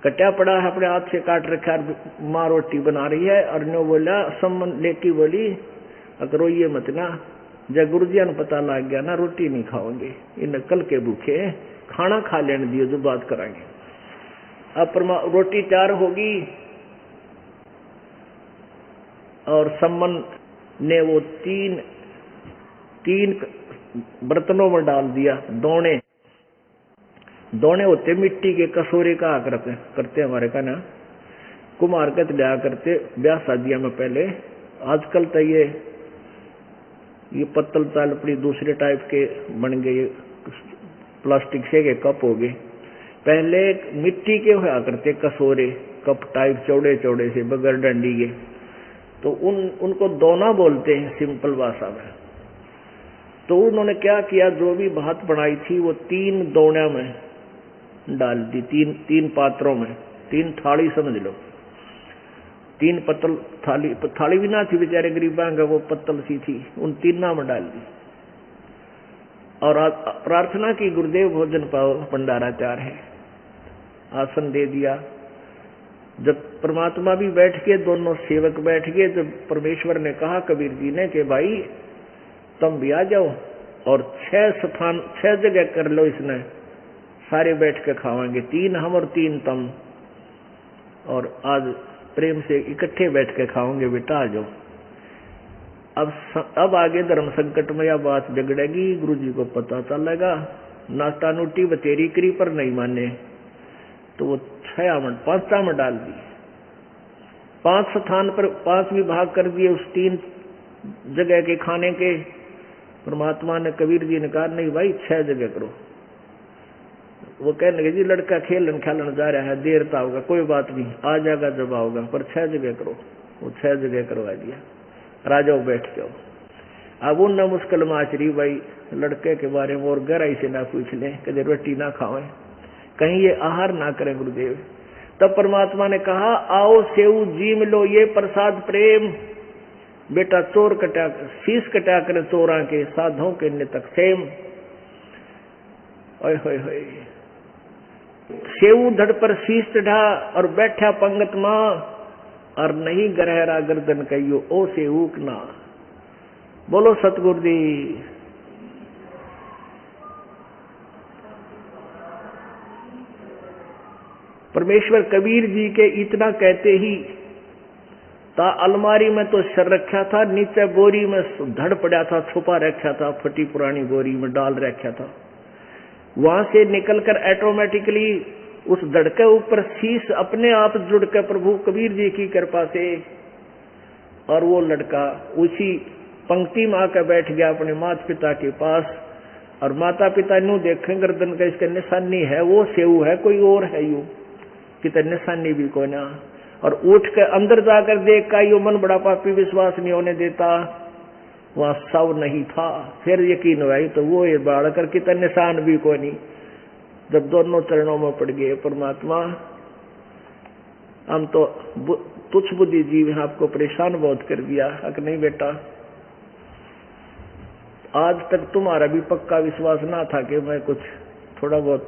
कटा पड़ा है, अपने हाथ से काट रखा है, माँ रोटी बना रही है। और नो बोला सम्मन लेकी बोली अगर रोइए मत ना, जब गुरुजिया ने पता लग गया ना रोटी नहीं खाओगे, इन कल के भूखे खाना खा लेने दियो जो बात कराएंगे। अब रोटी तैयार होगी और सम्मन ने वो तीन बर्तनों में डाल दिया। दोने होते मिट्टी के कसूरे का करते हमारे का ना, कुम्हार के लिया करते ब्याह शादियों में पहले। आजकल तो ये पत्तल तालपड़ी दूसरे टाइप के बन गए, प्लास्टिक से के कप हो गए। पहले मिट्टी के हुआ करते कसूरे, कप टाइप चौड़े चौड़े से बगैर डंडी के, तो उनको दोना बोलते हैं सिंपल भाषा में। तो उन्होंने क्या किया, जो भी भात बनाई थी वो 3 दोना में डाल दी, तीन पात्रों में, 3 थाली समझ लो, 3 पत्तल थाली भी ना थी बेचारे गरीबा का, वो पत्तल सी थी, उन 3 में डाल दी। और प्रार्थना की गुरुदेव भोजन पाओ, भंडारा तैयार है, आसन दे दिया। जब परमात्मा भी बैठ के, दोनों सेवक बैठ गए, जब परमेश्वर ने कहा कबीर जी ने कि भाई तुम भी आ जाओ और 6 जगह कर लो, इसने सारे बैठ के खावांगे, 3 हम और 3 तुम, और आज प्रेम से इकट्ठे बैठ के खाओगे, बेटा आ जाओ। अब आगे धर्म संकट में यह बात बिगड़ेगी, गुरु जी को पता चलेगा, नाश्ता नूटी बतेरी करी पर नहीं माने, तो वो 5 में डाल दी। 5 स्थान पर 5 विभाग कर दिए उस 3 जगह के खाने के। परमात्मा ने कबीर जी ने कहा नहीं भाई 6 जगह करो। वो कहने लगे जी लड़का खेलन जा रहा है, देर तो होगा, कोई बात नहीं आ जाएगा जब आओगा, पर 6 जगह करो। वो 6 जगह करवा दिया, राजाओ बैठ जाओ। अब उन न मुश्किल माचरी भाई लड़के के बारे में और गहराई से ना पूछ ले, कदे रोटी ना खावे, कहीं ये आहार ना करें गुरुदेव। तब परमात्मा ने कहा आओ सेऊ जीम लो ये प्रसाद प्रेम, बेटा चोर कटा शीश कटा कर चोरा के साधों के नितक सेम। ओए होए होए, सेऊ धड़ पर शीश चढ़ा और बैठा पंगत मां, और नहीं गरहरा गर्दन कहियो ओ सेऊक ना। बोलो सतगुरु जी। परमेश्वर कबीर जी के इतना कहते ही ता अलमारी में तो सर रखा था, नीचे बोरी में धड़ पड़ा था, छुपा रखा था, फटी पुरानी बोरी में डाल रखा था। वहां से निकलकर ऑटोमेटिकली उस धड़ के ऊपर शीश अपने आप जुड़ के प्रभु कबीर जी की कृपा से, और वो लड़का उसी पंक्ति में आकर बैठ गया अपने माता पिता के पास। और माता पिता न्यू देखें गर्दन का इसका निशानी है, वो सेऊ है, कोई और है यू कितने निशानी भी को ना। और उठ के अंदर जाकर देख का यो मन बड़ा पापी विश्वास नहीं होने देता, वहां सब नहीं था। फिर यकीन हुआ तो वो ये बाढ़कर कितने निशान भी को नहीं। जब दोनों चरणों में पड़ गए, परमात्मा हम तो तुच्छ बुद्धि जीव हैं, आपको परेशान बहुत कर दिया। हक नहीं बेटा, आज तक तुम्हारा भी पक्का विश्वास ना था कि मैं कुछ थोड़ा बहुत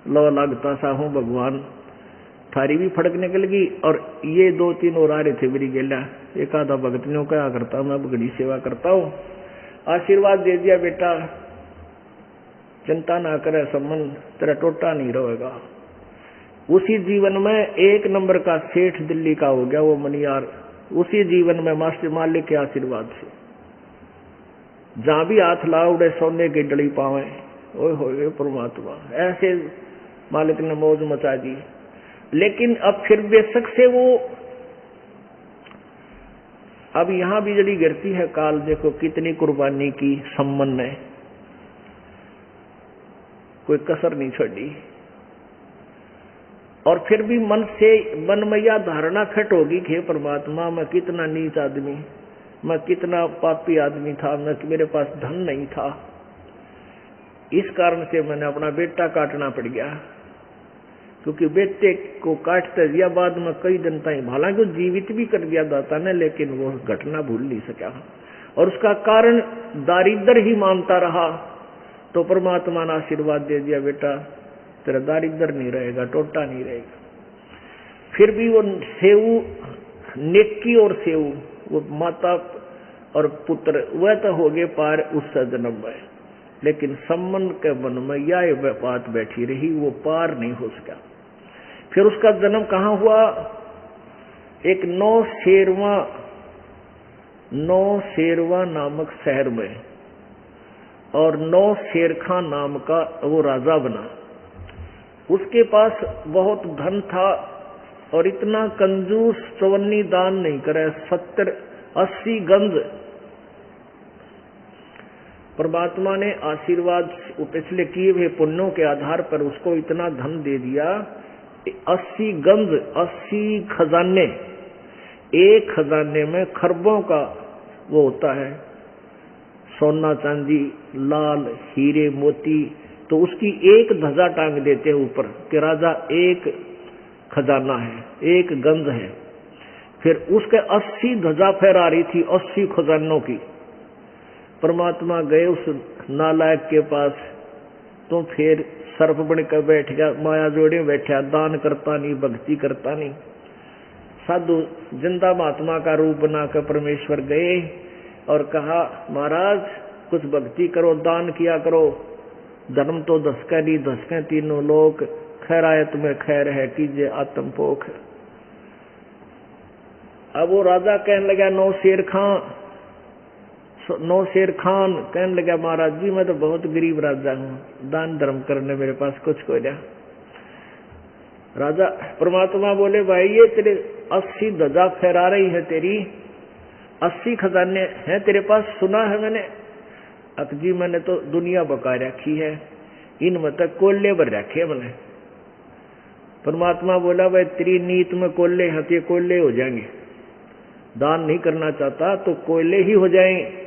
लो लगता सा हूं भगवान, थारी भी फड़क निकल गई। और ये 2-3 और आ रहे थे मेरी गेला, एक आधा भगत ने क्या करता, मैं बड़ी सेवा करता हूँ, आशीर्वाद दे दिया बेटा, चिंता ना करे, संबंध तेरा टोटा नहीं रहेगा। उसी जीवन में 1 नंबर का सेठ दिल्ली का हो गया वो मनियार, उसी जीवन में मास्टर मालिक के आशीर्वाद से। जहां भी हाथ लाउड़े सोने की डली पावे, ओए होए परमात्मा, ऐसे मालिक ने मौज मचा दी। लेकिन अब फिर बेशक से वो अब यहां भी जड़ी गिरती है काल, देखो कितनी कुर्बानी की सम्मन ने, कोई कसर नहीं छोड़ी। और फिर भी मन से मन में यह धारणा खट होगी कि परमात्मा मैं कितना नीच आदमी, मैं कितना पापी आदमी था, मैं मेरे पास धन नहीं था, इस कारण से मैंने अपना बेटा काटना पड़ गया। क्योंकि बेटे को काटते दिया बाद में कई दिन तक, हालांकि जीवित भी कर दिया दाता ने, लेकिन वो घटना भूल नहीं सका। और उसका कारण दारिद्र ही मानता रहा। तो परमात्मा ने आशीर्वाद दे दिया, बेटा तेरा दारिद्र नहीं रहेगा, टोटा नहीं रहेगा। फिर भी वो सेऊ, नेकी और सेऊ, वो माता और पुत्र वह तो हो गए पार उस जन्म में, लेकिन संबंध के मन में यह बात बैठी रही, वो पार नहीं हो सका। फिर उसका जन्म कहाँ हुआ? एक नौशेरवा नामक शहर में, और नौशेर खां नाम का वो राजा बना। उसके पास बहुत धन था और इतना कंजूस चवन्नी दान नहीं करे, 70-80 गंज परमात्मा ने आशीर्वाद पिछले किए हुए पुण्यों के आधार पर उसको इतना धन दे दिया। 80 गंज, 80 खजाने, एक खजाने में खरबों का वो होता है, सोना चांदी लाल हीरे मोती। तो उसकी एक ध्वजा टांग देते हैं ऊपर कि राजा एक खजाना है, एक गंज है। फिर उसके 80 ध्वजा फहरा रही थी, 80 खजानों की। परमात्मा गए उस नालायक के पास, तो फिर सर्प बन कर बैठ गया, माया जोड़े बैठा, दान करता नहीं, भक्ति करता नहीं। साधु जिंदा महात्मा का रूप बनाकर परमेश्वर गए और कहा, महाराज कुछ भक्ति करो, दान किया करो, धर्म तो धसके नहीं धसके तीनों लोक, खैर आए तुम्हें खैर है, कीजिए आत्मपोख। अब वो राजा कहने लगा, नौशेर खान कहने लगा, महाराज जी मैं तो बहुत गरीब राजा हूँ, दान धर्म करने मेरे पास कुछ को नहीं। राजा परमात्मा बोले, भाई ये तेरे 80 ध्वजा फहरा रही है, तेरी 80 खजाने हैं तेरे पास, सुना है मैंने। अक जी मैंने तो दुनिया बका रखी है, इनमें तक कोल्ले भर रखे मैंने। परमात्मा बोला, भाई तेरी नीत में कोल्ले हैं तो ये कोल्ले हो जाएंगे, दान नहीं करना चाहता तो कोयले ही हो जाएं।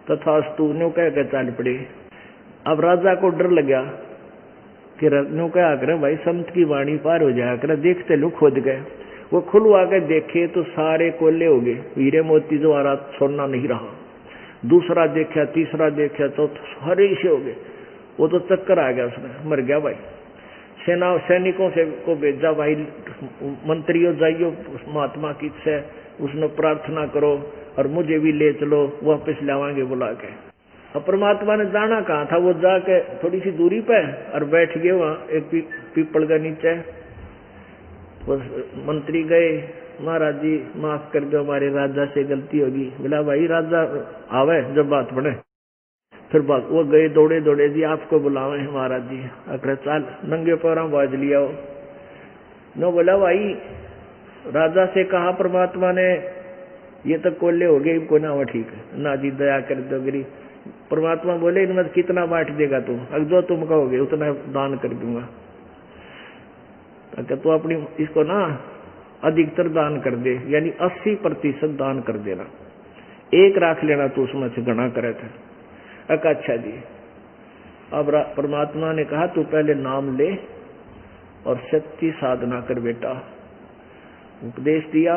तथास्तु न्यू कह के चाल पड़े। अब राजा को डर लगा कि न्यू क्या करे, भाई संत की वाणी पार हो जाया करे, देखते लोग खोद गए। वो खुलवा के देखे तो सारे कोयले हो गए, हीरे मोती द्वारा सोना नहीं रहा। दूसरा देखा, तीसरा देखा, तो हरे से हो गए। वो तो चक्कर आ गया, उसमें मर गया। भाई सैनिकों से को भेजा, भाई मंत्रियों जाइयो महात्मा की से उसने प्रार्थना करो और मुझे भी ले चलो, वापस लावांगे बुला के। अब परमात्मा ने जाना कहाँ था, वो जाके थोड़ी सी दूरी पे और बैठ गए वहां एक पीपल के नीचे। वो मंत्री गए, महाराज जी माफ कर दो, हमारे राजा से गलती होगी। बोला भाई राजा आवे जब बात बने। फिर बात वो गए दौड़े दौड़े, जी आपको बुलावे हैं महाराज जी। अगर चल नंगे पैरों बाज लिया हो नो। बोला भाई राजा से कहा परमात्मा ने, ये तो कोल्ले हो गए, इनको ना हो ठीक है ना जी, दया कर दो गिरी। परमात्मा बोले इनमें कितना बांट देगा तू? अगर जो तुम कहोगे उतना दान कर दूंगा। तो अपनी इसको ना अधिकतर दान कर दे, यानी 80% दान कर देना, एक राख लेना तो उसमें से गणा करे थे। अच्छा जी। अब परमात्मा ने कहा तू पहले नाम ले और सच्ची साधना कर बेटा। उपदेश दिया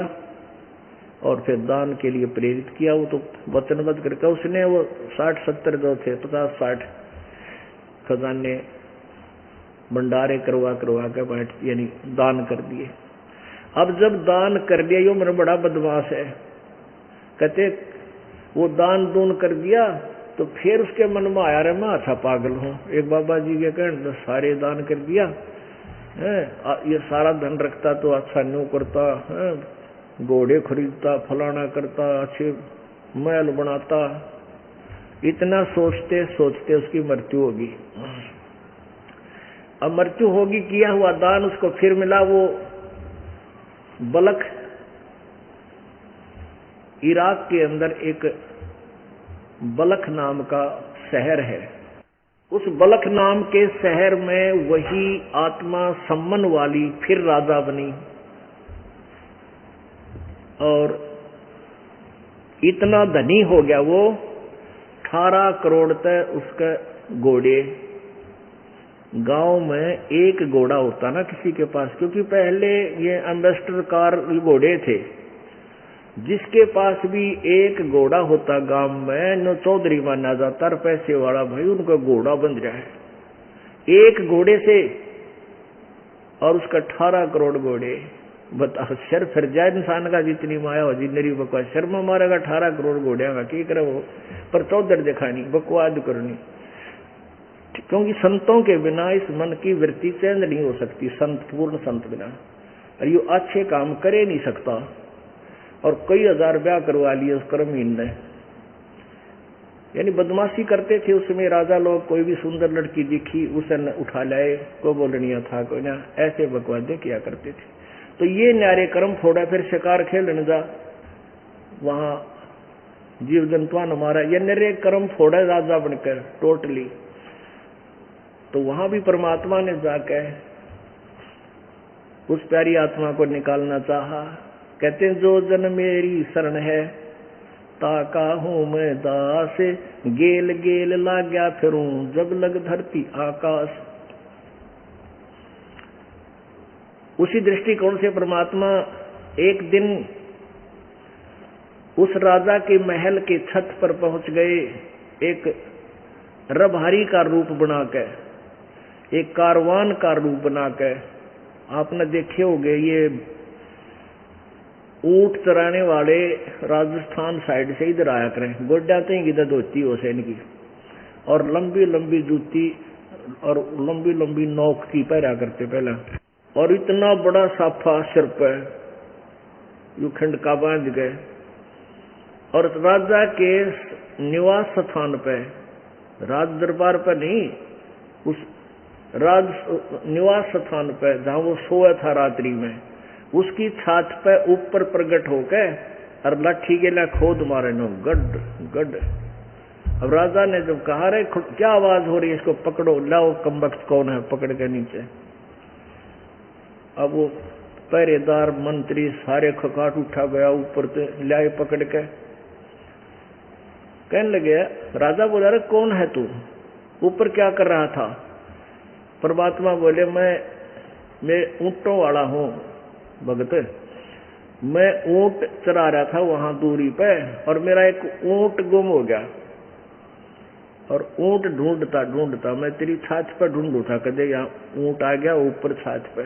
और फिर दान के लिए प्रेरित किया। वो तो वचनबद्ध करके उसने वो 60-70 जो थे 50-60 खजाने भंडारे करवा के बैठ यानी दान कर दिए। अब जब दान कर दिया, यो मेरा बड़ा बदमाश है, कहते वो दान दून कर दिया तो फिर उसके मन में आया रे मैं अच्छा पागल हूँ। एक बाबा जी के कहने सारे दान कर दिया है, ये सारा धन रखता तो अच्छा न्यू करता है, घोड़े खरीदता, फलाना करता, अच्छे महल बनाता। इतना सोचते सोचते उसकी मृत्यु होगी। अब मृत्यु होगी, किया हुआ दान उसको फिर मिला। वो बलख इराक के अंदर एक बलख नाम का शहर है। उस बलख नाम के शहर में वही आत्मा सम्मन वाली फिर राजा बनी और इतना धनी हो गया वो, 18 करोड़ तक उसके घोड़े। गांव में एक घोड़ा होता ना किसी के पास, क्योंकि पहले ये एम्बेसडर कार घोड़े थे। जिसके पास भी एक घोड़ा होता गांव में न चौधरी माना जाता, पैसे वाला भाई, उनका घोड़ा बन जाए एक घोड़े से। और उसका 18 करोड़ घोड़े। बताओ शर फिर जाए इंसान का जितनी माया हो जी नरी बकवास। शर्मा मारेगा 18 करोड़ घोड़े का की करे वो, पर चौधर दिखानी बकवाद करनी। क्योंकि संतों के बिना इस मन की वृत्ति चेंज नहीं हो सकती, संत पूर्ण संत बिना। और ये अच्छे काम करे नहीं सकता। और कई हजार ब्याह करवा लिए उस कर्महीन ने, यानी बदमाशी करते थे उसमें राजा लोग। कोई भी सुंदर लड़की दिखी उसे उठा लाए, को बोलनिया था कोई ना, ऐसे बकवादे किया करते थे। तो ये न्यारे कर्म फोड़ा, फिर शिकार खेलने जा, वहां जीव जंतुआ न मारा, ये नरे कर्म फोड़ा राजा बनकर टोटली। तो वहां भी परमात्मा ने जाके उस प्यारी आत्मा को निकालना चाहा। कहते हैं जो जन मेरी शरण है ताका हूं मैं दास, गेल गेल लाग्या फिरूं जब लग धरती आकाश। उसी दृष्टिकोण से परमात्मा एक दिन उस राजा के महल के छत पर पहुंच गए, एक रबहारी का रूप बनाकर, एक कारवान का रूप बनाकर। आपने देखे होंगे ये ऊंट चराने वाले राजस्थान साइड से इधर आया करें, गोड्डा तो इधर धोती हो से इनकी, और लंबी लंबी जूती और लंबी लंबी नोक की पहरा करते पहला, और इतना बड़ा साफा सिर पर यू खंड का बांध गए। और राजा के निवास स्थान पे, राज दरबार पर नहीं, उस राज निवास स्थान पर जहां वो सोया था रात्रि में, उसकी छात पे ऊपर प्रकट होकर और लाठी के लिए खोद मारे नो गड गड। अब राजा ने जब कहा रे क्या आवाज हो रही है, इसको पकड़ो, लाओ कमबख्त कौन है, पकड़ के नीचे। अब वो पहरेदार मंत्री सारे खकाट उठा गया ऊपर से, लाए पकड़ के। कहने लगे, राजा बोला रे कौन है तू, ऊपर क्या कर रहा था? परमात्मा बोले मैं ऊंटों वाला हूं भगत, मैं ऊंट चरा रहा था वहां दूरी पे, और मेरा एक ऊंट गुम हो गया, और ऊंट ढूंढता मैं तेरी छात पर ढूंढू था, कदे यहाँ ऊंट आ गया ऊपर छात पे,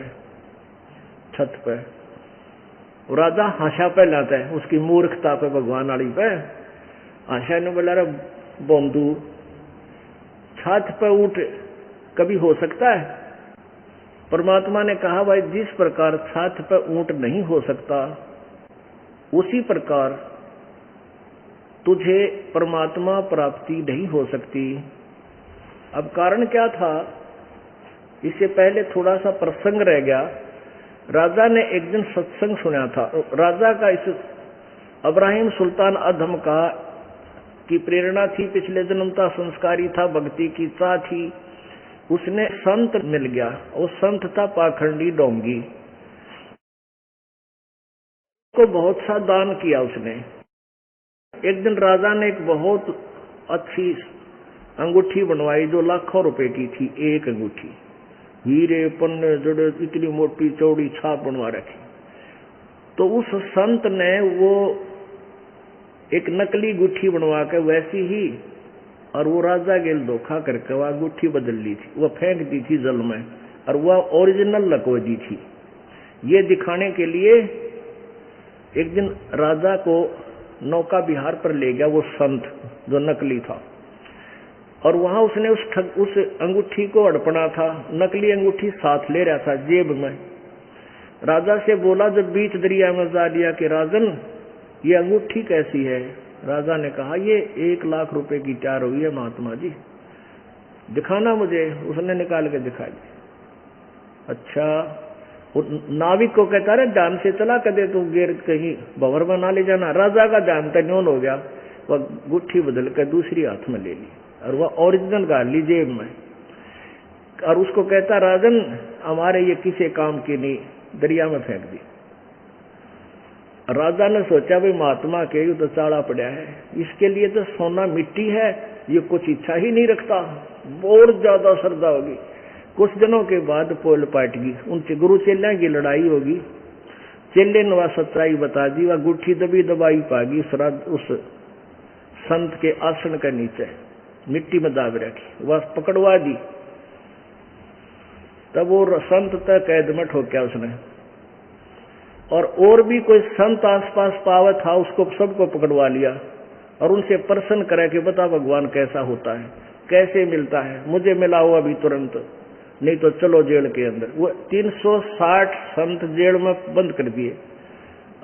छत पे। राजा हाशा पे लाता है उसकी मूर्खता पे, भगवान आड़ी पे आशा ने बोला रहा बोंदू, छात पे ऊंट कभी हो सकता है? परमात्मा ने कहा भाई जिस प्रकार छात पे ऊंट नहीं हो सकता, उसी प्रकार तुझे परमात्मा प्राप्ति नहीं हो सकती। अब कारण क्या था, इससे पहले थोड़ा सा प्रसंग रह गया। राजा ने एक दिन सत्संग सुना था। राजा का इस इब्राहिम सुल्तान अधम का की प्रेरणा थी, पिछले जन्म का संस्कारी था, भक्ति की चाह थी। उसने संत मिल गया, वो संत था पाखंडी डोंगी, को बहुत सा दान किया उसने। एक दिन राजा ने एक बहुत अच्छी अंगूठी बनवाई जो लाखों रुपए की थी। एक अंगूठी, हीरे पन्ने जड़े, इतनी मोटी चौड़ी छाप बनवा रखी। तो उस संत ने वो एक नकली गुठी बनवा के वैसी ही, और वो राजा गेल धोखा करके वह अंगूठी बदल ली थी, वह फेंक दी थी जल में, और वह ओरिजिनल लको दी थी। ये दिखाने के लिए एक दिन राजा को नौका विहार पर ले गया वो संत जो नकली था, और वहां उसने उस अंगूठी को अड़पना था। नकली अंगूठी साथ ले रहा था जेब में। राजा से बोला जब बीच दरिया में जा दिया कि राजन ये अंगूठी कैसी है। राजा ने कहा ये 1 लाख रुपए की तैयार हुई है महात्मा जी, दिखाना मुझे। उसने निकाल के दिखा दी। अच्छा, नाविक को कहता रहे ध्यान से चला कदे तू गिर कहीं भंवर में ना ले जाना। राजा का ध्यान तन्योन हो गया, वह गुट्ठी बदल कर दूसरी हाथ में ले ली और वह ओरिजिनल गाल ली जेब में, और उसको कहता राजन हमारे ये किसी काम की नहीं, दरिया में फेंक दी। राजा ने सोचा भाई महात्मा के यू तो चाड़ा पड़ा है, इसके लिए तो सोना मिट्टी है, ये कुछ इच्छा ही नहीं रखता, बहुत ज्यादा श्रद्धा होगी। कुछ दिनों के बाद पोल पाटगी, उनसे गुरु चेल्या की लड़ाई होगी। चेले ने वह सच्चाई बता दी, वह गुट्ठी दबी दबाई पागी उस संत के आसन के नीचे मिट्टी में दाब रखी, वह पकड़वा दी। तब वो संत तक कैद में ठोक्या उसने, और भी कोई संत आसपास पावा था, उसको सबको पकड़वा लिया और उनसे प्रश्न करे कि बता भगवान कैसा होता है, कैसे मिलता है, मुझे मिलाओ अभी तुरंत, नहीं तो चलो जेल के अंदर। वो 360 संत जेल में बंद कर दिए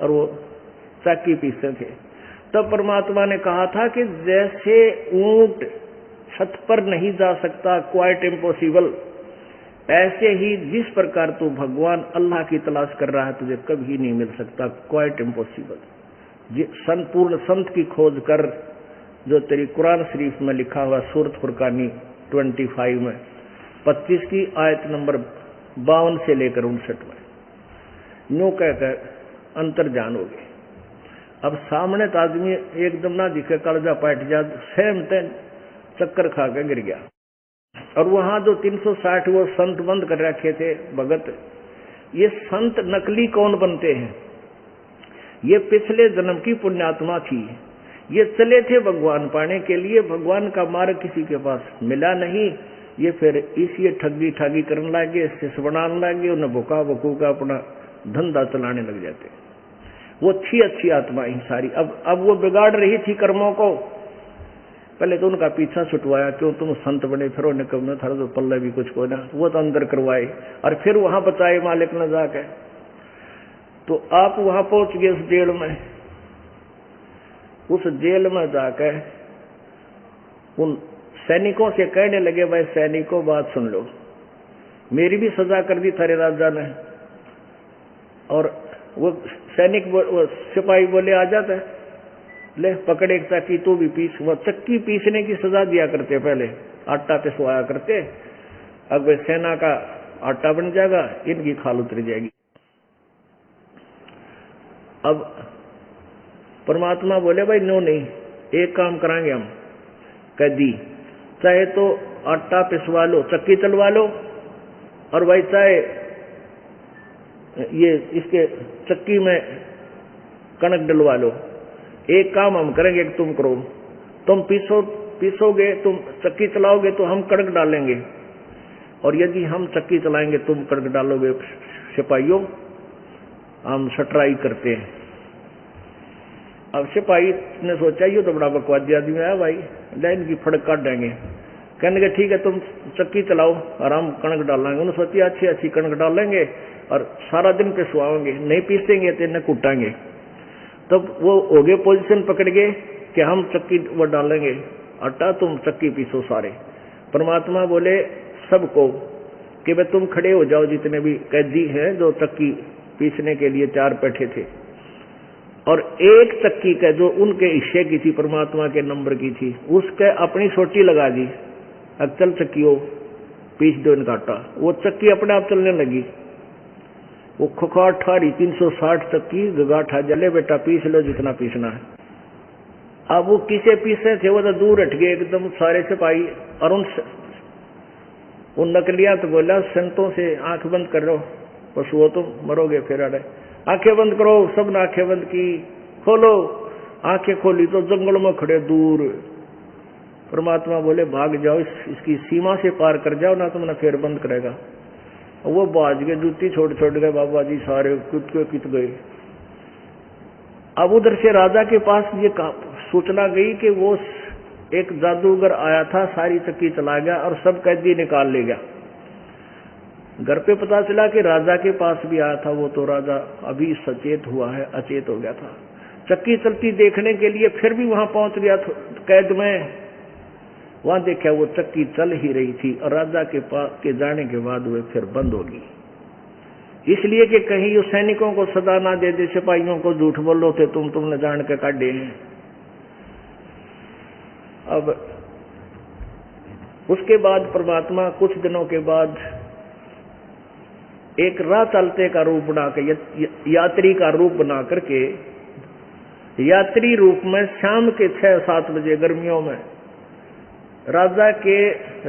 और वो चाकी पीसते थे। तब परमात्मा ने कहा था कि जैसे ऊंट छत पर नहीं जा सकता, क्वाइट इम्पॉसिबल, ऐसे ही जिस प्रकार तू भगवान अल्लाह की तलाश कर रहा है तुझे कभी नहीं मिल सकता, क्वाइट इम्पॉसिबल। संपूर्ण संत की खोज कर, जो तेरी कुरान शरीफ में लिखा हुआ सूरत फुरकानी 25 में 25 की आयत नंबर 52 से लेकर 59 में यूं कहकर अंतर्जान हो गए। अब सामने तो आदमी एकदम ना दिखे, कलजा पाट जा, सहमते चक्कर खा के गिर गया। और वहां जो 360 वो संत बंद कर रखे थे भगत, ये संत नकली कौन बनते हैं, ये पिछले जन्म की पुण्यात्मा थी। ये चले थे भगवान पाने के लिए, भगवान का मार्ग किसी के पास मिला नहीं, ये फिर इसी ठगी ठागी करने लगे, शिष्य बनाने लगे, उन्हें भूखा भूखू का अपना धंधा चलाने लग जाते। वो अच्छी आत्मा ही सारी अब वो बिगाड़ रही थी कर्मों को। पहले तो उनका पीछा छुटवाया, क्यों तुम संत बने, फिर उन्हें कब न था तो पल्ले भी कुछ को ना, वो तो अंदर करवाए और फिर वहां बचाए मालिक न जाके। तो आप वहां पहुंच गए उस जेल में। उस जेल में जाकर उन सैनिकों से कहने लगे, भाई सैनिकों बात सुन लो, मेरी भी सजा कर दी थारे राजा ने। और वो सैनिक वो सिपाही बोले आ जाता है, ले पकड़े एक चक्की तू भी पीस। वो चक्की पीसने की सजा दिया करते, पहले आटा पिसवाया करते, अब सेना का आटा बन जाएगा, इनकी खाल उतर जाएगी। अब परमात्मा बोले भाई नो नहीं, एक काम कराएंगे हम, कह दी चाहे तो आटा पिसवा लो, चक्की चलवा लो, और भाई चाहे ये इसके चक्की में कणक डलवा लो। एक काम हम करेंगे, एक तुम करो, तुम पीसोगे, तुम चक्की चलाओगे तो हम कणक डालेंगे, और यदि हम चक्की चलाएंगे तुम कणक डालोगे। सिपाहियों हम सटराई करते हैं। अब सिपाही ने सोचा ये तो बड़ा बकवादी आदमी है भाई, लाइन की फड़क काट देंगे। कहने के ठीक है तुम चक्की चलाओ और हम कणक डालेंगे। उन्होंने सोचा अच्छी कणक डालेंगे और सारा दिन पिसवाओगे, नहीं पीसेंगे तो इन्हें कूटेंगे। तब वो हो गए पोजीशन पकड़ गए कि हम चक्की वो डालेंगे आटा, तुम चक्की पीसो सारे। परमात्मा बोले सबको कि भाई तुम खड़े हो जाओ, जितने भी कैदी हैं जो चक्की पीसने के लिए चार बैठे थे, और एक चक्की का जो उनके हिस्से की थी, परमात्मा के नंबर की थी, उसके अपनी सोटी लगा दी, अब चल चक्कियों पीस दो इनका आटा। वो चक्की अपने आप चलने लगी। वो खुखाट ठारी 360 चक्की गगाठा जले, बेटा पीस लो जितना पीसना है। अब वो किसे पीसे थे, वो तो दूर हट गए एकदम सारे सिपाही, और उन नकलिया तो बोला संतों से आंख बंद कर लो, पशुओं तो मरोगे फिर। अरे आंखें बंद करो, सब ने आंखें बंद की, खोलो। आंखें खोली तो जंगल में खड़े दूर। परमात्मा बोले भाग जाओ, इसकी सीमा से पार कर जाओ ना, तुमने फिर बंद करेगा। वो बाज गए, जूती छोड़ छोड़ गए बाबा जी, सारे कित गए। अब उधर से राजा के पास ये सूचना गई कि वो एक जादूगर आया था, सारी चक्की चला गया और सब कैदी निकाल ले गया। घर पे पता चला कि राजा के पास भी आया था वो, तो राजा अभी सचेत हुआ है, अचेत हो गया था। चक्की चलती देखने के लिए फिर भी वहां पहुंच गया कैद में। वहां देखा वो चक्की चल ही रही थी, और राजा के पास के जाने के बाद वो फिर बंद होगी, इसलिए कि कहीं उस सैनिकों को सजा ना दे दे, सिपाहियों को झूठ बोलो थे तुमने जान के काटे हैं। अब उसके बाद परमात्मा कुछ दिनों के बाद एक राह चलते का रूप बनाकर, यात्री का रूप बना करके, यात्री रूप में शाम के 6-7 बजे गर्मियों में राजा के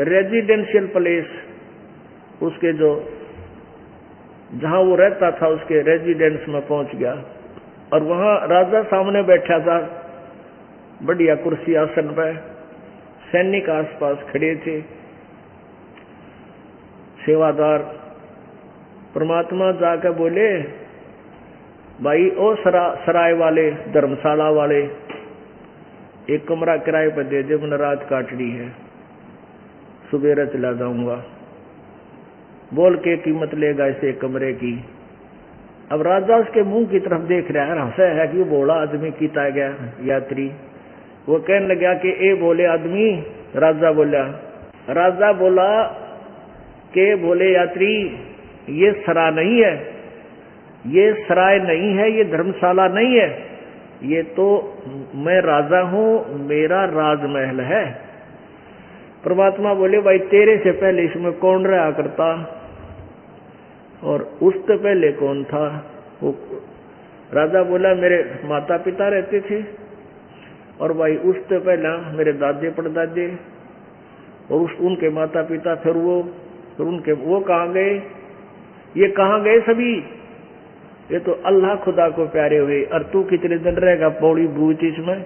रेजिडेंशियल प्लेस, उसके जो जहां वो रहता था उसके रेजिडेंस में पहुंच गया। और वहां राजा सामने बैठा था बढ़िया कुर्सी आसन पे, सैनिक आसपास खड़े थे, सेवादार। परमात्मा जाकर बोले भाई ओ सराय वाले, धर्मशाला वाले, एक कमरा किराए पर दे दे, मैंने रात काटनी है, सुबेरा चला जाऊंगा। बोल के कीमत लेगा इसे कमरे की। अब राजा उसके मुंह की तरफ देख रहा है, हंसा है कि वो बोला आदमी कीता गया यात्री। वो कहने लगा कि ए बोले आदमी। राजा बोला के बोले यात्री, ये सरा नहीं है, ये सराय नहीं है, ये धर्मशाला नहीं है, ये तो मैं राजा हूं, मेरा राजमहल है। परमात्मा बोले भाई तेरे से पहले इसमें कौन रहा करता, और उससे पहले कौन था? वो राजा बोला मेरे माता पिता रहते थे, और भाई उससे पहला मेरे दादे परदादे, और उनके माता पिता, फिर उनके वो कहाँ गए? ये कहाँ गए सभी? ये तो अल्लाह खुदा को प्यारे हुए। और तू कितने दिन रहेगा पौड़ी बूझ इसमें?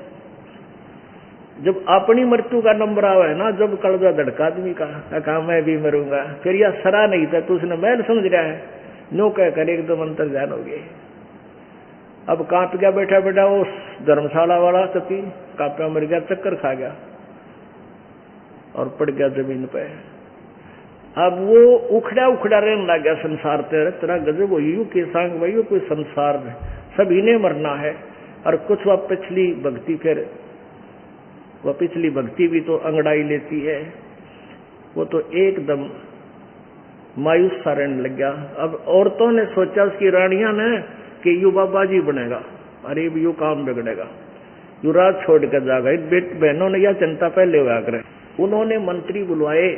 जब अपनी मृत्यु का नंबर आवा है ना, जब कलजा धड़का आदमी का, कहा मैं भी मरूंगा, फिर यह सरा नहीं था तो उसने महल समझ रहा है, नो कह कर एकदम अंतर जान हो गए। अब कांप गया बैठा बैठा वो धर्मशाला वाला चपी, कांपा मर गया, चक्कर खा गया और पड़ गया जमीन पे। अब वो उखड़ा रहने लग गया संसार तेरा गजब यू के सांग वही कोई संसार में सभी ने मरना है। और कुछ वह पिछली भक्ति, फिर वह पिछली भक्ति भी तो अंगड़ाई लेती है, वो तो एकदम मायूस सा रहने लग गया। अब औरतों ने सोचा, उसकी रानियां ने, कि यू बाबा जी बनेगा, अरे यू काम बिगड़ेगा, यू रात छोड़ कर जाएगा। बहनों ने यह चिंता पहले हुआ करे। उन्होंने मंत्री बुलवाए,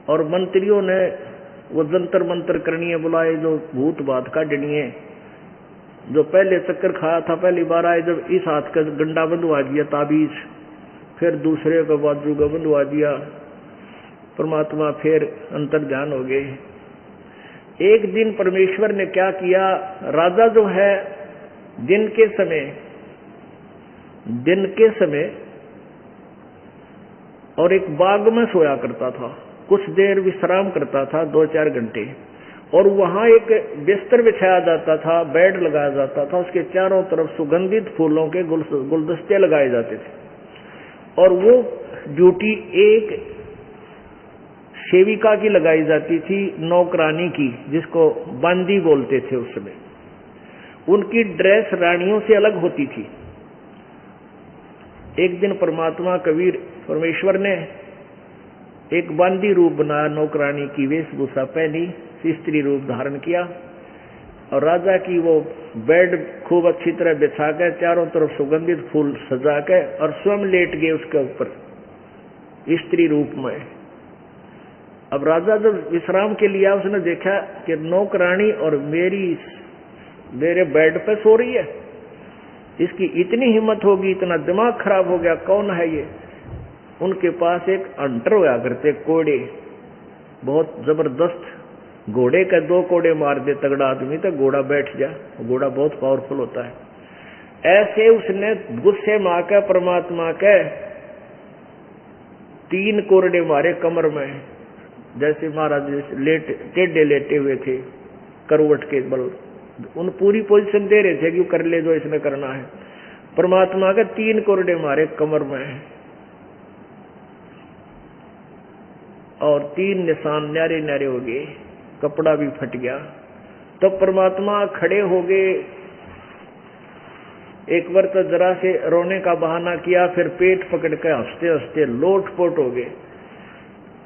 और मंत्रियों ने वो जंतर मंत्र करनी बुलाए, जो भूत बात काटनी है। जो पहले चक्कर खाया था पहली बार आए, जब इस हाथ का गंडा बंधवा दिया ताबीज, फिर दूसरे का बाजू का बंधवा दिया। परमात्मा फिर अंतर ध्यान हो गए। एक दिन परमेश्वर ने क्या किया, राजा जो है दिन के समय और एक बाग में सोया करता था, कुछ देर विश्राम करता था 2-4 घंटे, और वहां एक बिस्तर बिछाया जाता था, बेड लगाया जाता था, उसके चारों तरफ सुगंधित फूलों के गुलदस्ते लगाए जाते थे। और वो ड्यूटी एक सेविका की लगाई जाती थी, नौकरानी की, जिसको बांदी बोलते थे उस समय। उनकी ड्रेस रानियों से अलग होती थी। एक दिन परमात्मा कबीर परमेश्वर ने एक बांदी रूप बनाया, नौकरानी की वेशभूषा पहनी, स्त्री रूप धारण किया और राजा की वो बेड खूब अच्छी तरह बिछा कर चारों तरफ सुगंधित फूल सजा के और स्वयं लेट गए उसके ऊपर स्त्री रूप में। अब राजा जब विश्राम के लिए आया, उसने देखा कि नौकरानी और मेरे बेड पे सो रही है। इसकी इतनी हिम्मत होगी, इतना दिमाग खराब हो गया, कौन है ये? उनके पास एक अंटर हुआ करते कोड़े, बहुत जबरदस्त घोड़े के 2 कोड़े मार दे तगड़ा आदमी तो घोड़ा बैठ जा, घोड़ा बहुत पावरफुल होता है। ऐसे उसने गुस्से में आकर परमात्मा के 3 कोरडे मारे कमर में, जैसे महाराज टेढ़े लेटे हुए थे करवट के बल, उन पूरी पोजीशन दे रहे थे कि कर ले जो इसने करना है। परमात्मा के 3 कोरडे मारे कमर में और 3 निशान न्यारे न्यारे हो गए, कपड़ा भी फट गया। तो परमात्मा खड़े हो गए, एक बार तो जरा से रोने का बहाना किया, फिर पेट पकड़ के हंसते हंसते लोटपोट हो गए।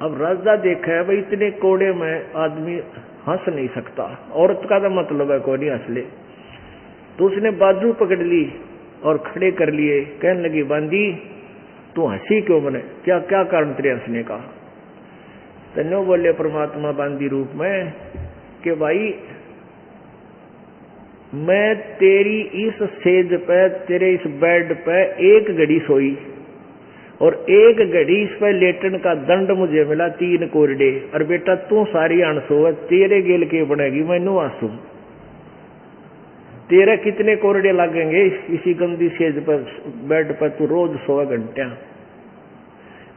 अब राजा देखा है भाई इतने कोड़े में आदमी हंस नहीं सकता, औरत का तो मतलब है कोई नहीं हंस ले। तो उसने बाजू पकड़ ली और खड़े कर लिए, कहने लगी बांदी तू हंसी क्यों? बने क्या क्या कारण तेरे हंसने का? तन्नो बोले परमात्मा बांदी रूप में कि भाई मैं तेरी इस सेज पे, तेरे इस बेड पे 1 घड़ी सोई और 1 घड़ी इस पे लेटन का दंड मुझे मिला 3 कोरडे। और बेटा तू सारी अणसो है, तेरे गेल के बनेगी, मैं नू आंसू, तेरे कितने कोरडे लगेंगे इसी गंदी सेज पर बेड पर, तू रोज 100 घंटे।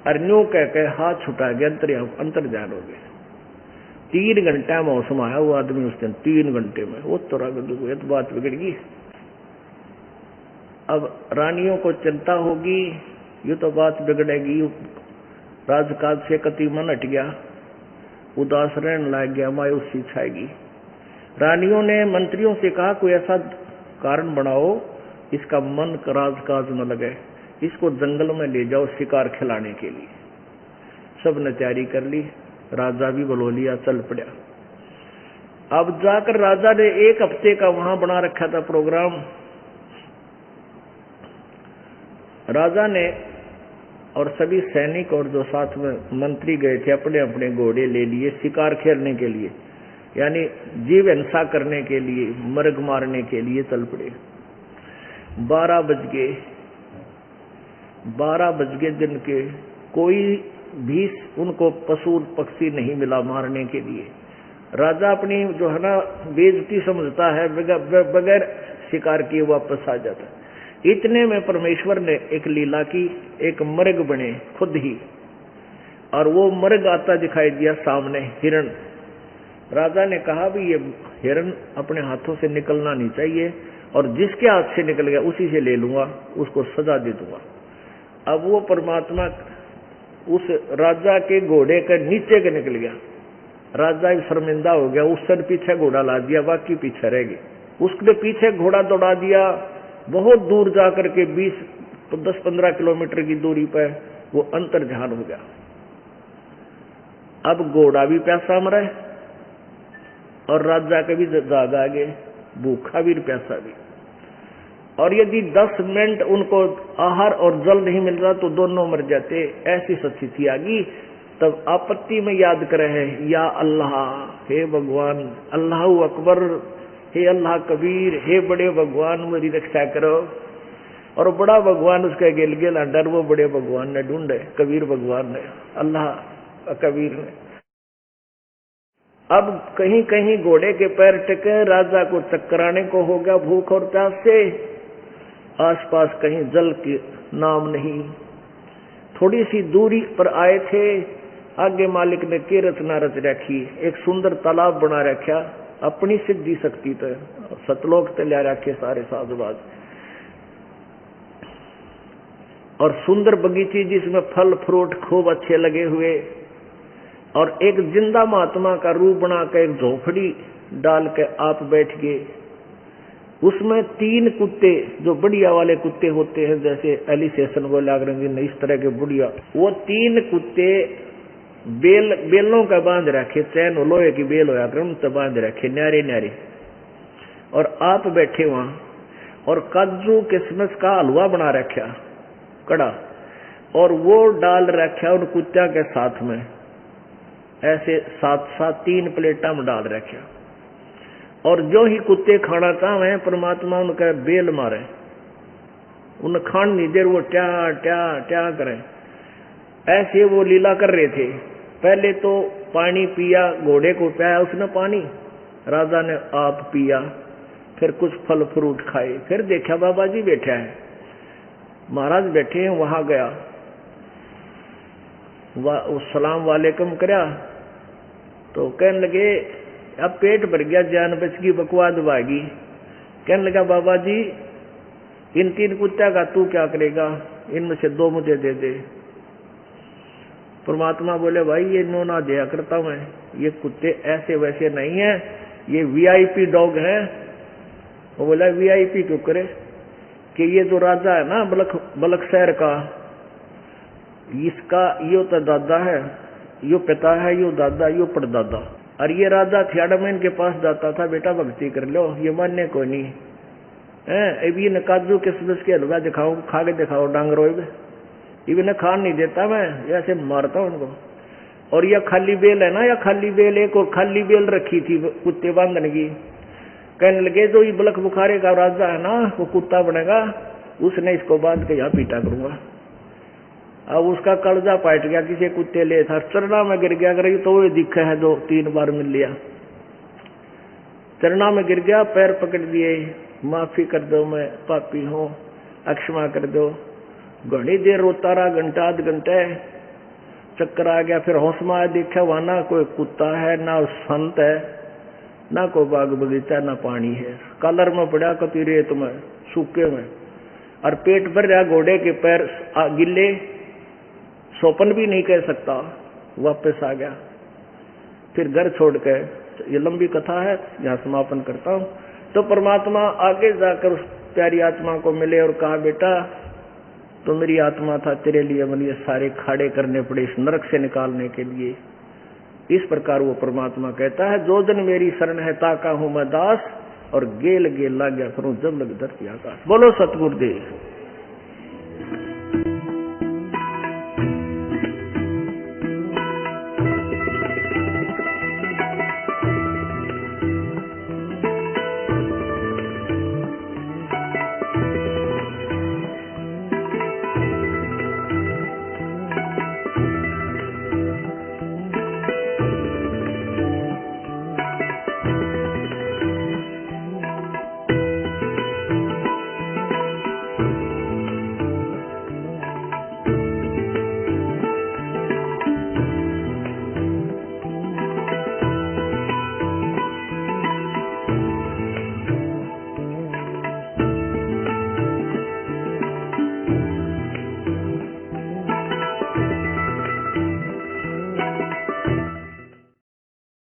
और न्यू कह के हाथ छुटा गया, अंतर्जान हो गया। 3 घंटा मौसम आया वो आदमी उस दिन, 3 घंटे में वो तो बात बिगड़ गई। अब रानियों को चिंता होगी, ये तो बात बिगड़ेगी। राजकाज से कति मन हट गया, उदास रहने लग गया, मायूसी छाएगी। रानियों ने मंत्रियों से कहा कोई ऐसा कारण बनाओ इसका मन राजकाज न लगे, इसको जंगल में ले जाओ शिकार खिलाने के लिए। सब ने तैयारी कर ली, राजा भी बुला लिया, चल पड़ा। अब जाकर राजा ने 1 हफ्ते का वहां बना रखा था प्रोग्राम। राजा ने और सभी सैनिक और जो साथ में मंत्री गए थे अपने अपने घोड़े ले लिए शिकार खेलने के लिए, यानी जीव हिंसा करने के लिए, मर्ग मारने के लिए चल पड़े। 12 बज गए दिन के, कोई भी उनको पशु पक्षी नहीं मिला मारने के लिए। राजा अपनी जो है ना बेइज्जती समझता है, बगैर शिकार किए वापस आ जाता। इतने में परमेश्वर ने एक लीला की, एक मर्ग बने खुद ही, और वो मर्ग आता दिखाई दिया सामने, हिरण। राजा ने कहा भी ये हिरण अपने हाथों से निकलना नहीं चाहिए, और जिसके हाथ से निकल गया उसी से ले लूंगा, उसको सजा दे दूंगा। अब वो परमात्मा उस राजा के घोड़े के नीचे के निकल गया। राजा शर्मिंदा हो गया, उस सर पीछे घोड़ा ला दिया, बाकी पीछे रह गए। उसके पीछे घोड़ा दौड़ा दिया, बहुत दूर जाकर के 10-15 किलोमीटर की दूरी पर वो अंतर्ध्यान हो गया। अब घोड़ा भी प्यासा मरा और राजा के भी जाग आ गए, भूखा भी प्यासा भी। और यदि 10 मिनट उनको आहार और जल नहीं मिल रहा तो दोनों मर जाते, ऐसी स्थिति आ गई। तब आपत्ति में याद करे है, या अल्लाह, हे भगवान, अल्लाह अकबर, हे अल्लाह कबीर, हे बड़े भगवान मेरी रक्षा करो। और बड़ा भगवान उसका गेल गेल अंडर, वो बड़े भगवान ने ढूंढे, कबीर भगवान ने, अल्लाह कबीर ने। अब कहीं कहीं घोड़े के पैर टिके, राजा को चक्कर आने को हो गया भूख और प्यास से। आसपास कहीं जल के नाम नहीं। थोड़ी सी दूरी पर आए थे, आगे मालिक ने के रचना रच रखी, एक सुंदर तालाब बना रखा, अपनी सिद्धि शक्ति तो सतलोक ते ले रखे सारे साधुवाद, और सुंदर बगीची जिसमें फल फ्रूट खूब अच्छे लगे हुए, और एक जिंदा महात्मा का रूप बना कर एक झोपड़ी डाल के आप बैठ गए। उसमें 3 कुत्ते जो बढ़िया वाले कुत्ते होते हैं, जैसे एलिसेशन को लाग रहे इस तरह के बढ़िया, वो 3 कुत्ते बेलों का बांध रखे, चैन लोहे की बेल होया कर उनसे बांध रखे न्यारे न्यारे, और आप बैठे वहां और काजू किशमिश का हलवा बना रखा कड़ा, और वो डाल रखा उन कुत्तिया के साथ में, ऐसे 7-7 3 प्लेटा में डाल रखा, और जो ही कुत्ते खाना चाहे परमात्मा उनका बेल मारे, उन खान नहीं देर वो ट्या ट्या ट्या करें। ऐसे वो लीला कर रहे थे। पहले तो पानी पिया, घोड़े को पिया उसने पानी, राजा ने आप पिया, फिर कुछ फल फ्रूट खाए, फिर देखा बाबा जी बैठा है, महाराज बैठे हैं, वहां गया, सलाम वालेकुम करया, तो कहने लगे अब पेट भर गया, जान बच गई, बकवाद भागी। कहने लगा बाबा जी इन 3 कुत्ता का तू क्या करेगा, इनमें से 2 मुझे दे दे। परमात्मा बोले भाई ये नो ना दिया करता मैं, ये कुत्ते ऐसे वैसे नहीं है, ये वीआईपी डॉग है। वो बोला वीआईपी क्यों करे, कि ये जो राजा है ना बलक शहर का, इसका यो तो दादा है, यो पिता है, यो दादा, यो परदादा, और ये राजा थियाड़ा में इनके पास जाता था, बेटा भक्ति कर लो, ये मानने को नहीं है। अभी न काजू किशमिश के हलवा दिखाओ, खा के दिखाओ डांगरो, इन्हें न खान नहीं देता मैं, ऐसे मारता हूं उनको। और यह खाली बेल है ना, या खाली बेल, एक और खाली बेल रखी थी कुत्ते बांधने की। कहने लगे जो ये बलख बुखारे का राजा है ना, वो कुत्ता बनेगा, उसने इसको बांध के यहाँ पीटा करूंगा। अब उसका कलजा पाट गया, किसी कुत्ते ले था, चरना में गिर गया, कर तो वो दिखा है, 2-3 बार मिल लिया, चरना में गिर गया, पैर पकड़ दिए, माफी कर दो, मैं पापी हूं, अक्षमा कर दो। घनी देर रोता रहा, घंटा आध घंटे, चक्कर आ गया, फिर होश में आया, देखा वहां ना कोई कुत्ता है, ना संत है, ना कोई बाग बगीचा, ना पानी है, कलर में पड़ा कति रेत में, सूखे में, और पेट भर रहा, घोड़े के पैर गिले, सोपन भी नहीं कह सकता, वापस आ गया। फिर घर छोड़ के, ये लंबी कथा है, यहाँ समापन करता हूं। तो परमात्मा आगे जाकर उस प्यारी आत्मा को मिले और कहा बेटा तो मेरी आत्मा था, तेरे लिए मैंने ये सारे खाड़े करने पड़े इस नरक से निकालने के लिए। इस प्रकार वो परमात्मा कहता है जो जन मेरी शरण है ताका हूं मैं दास, और गेल गेल ला गया करूं जब लग धरती आकाश। बोलो सतगुरुदेव।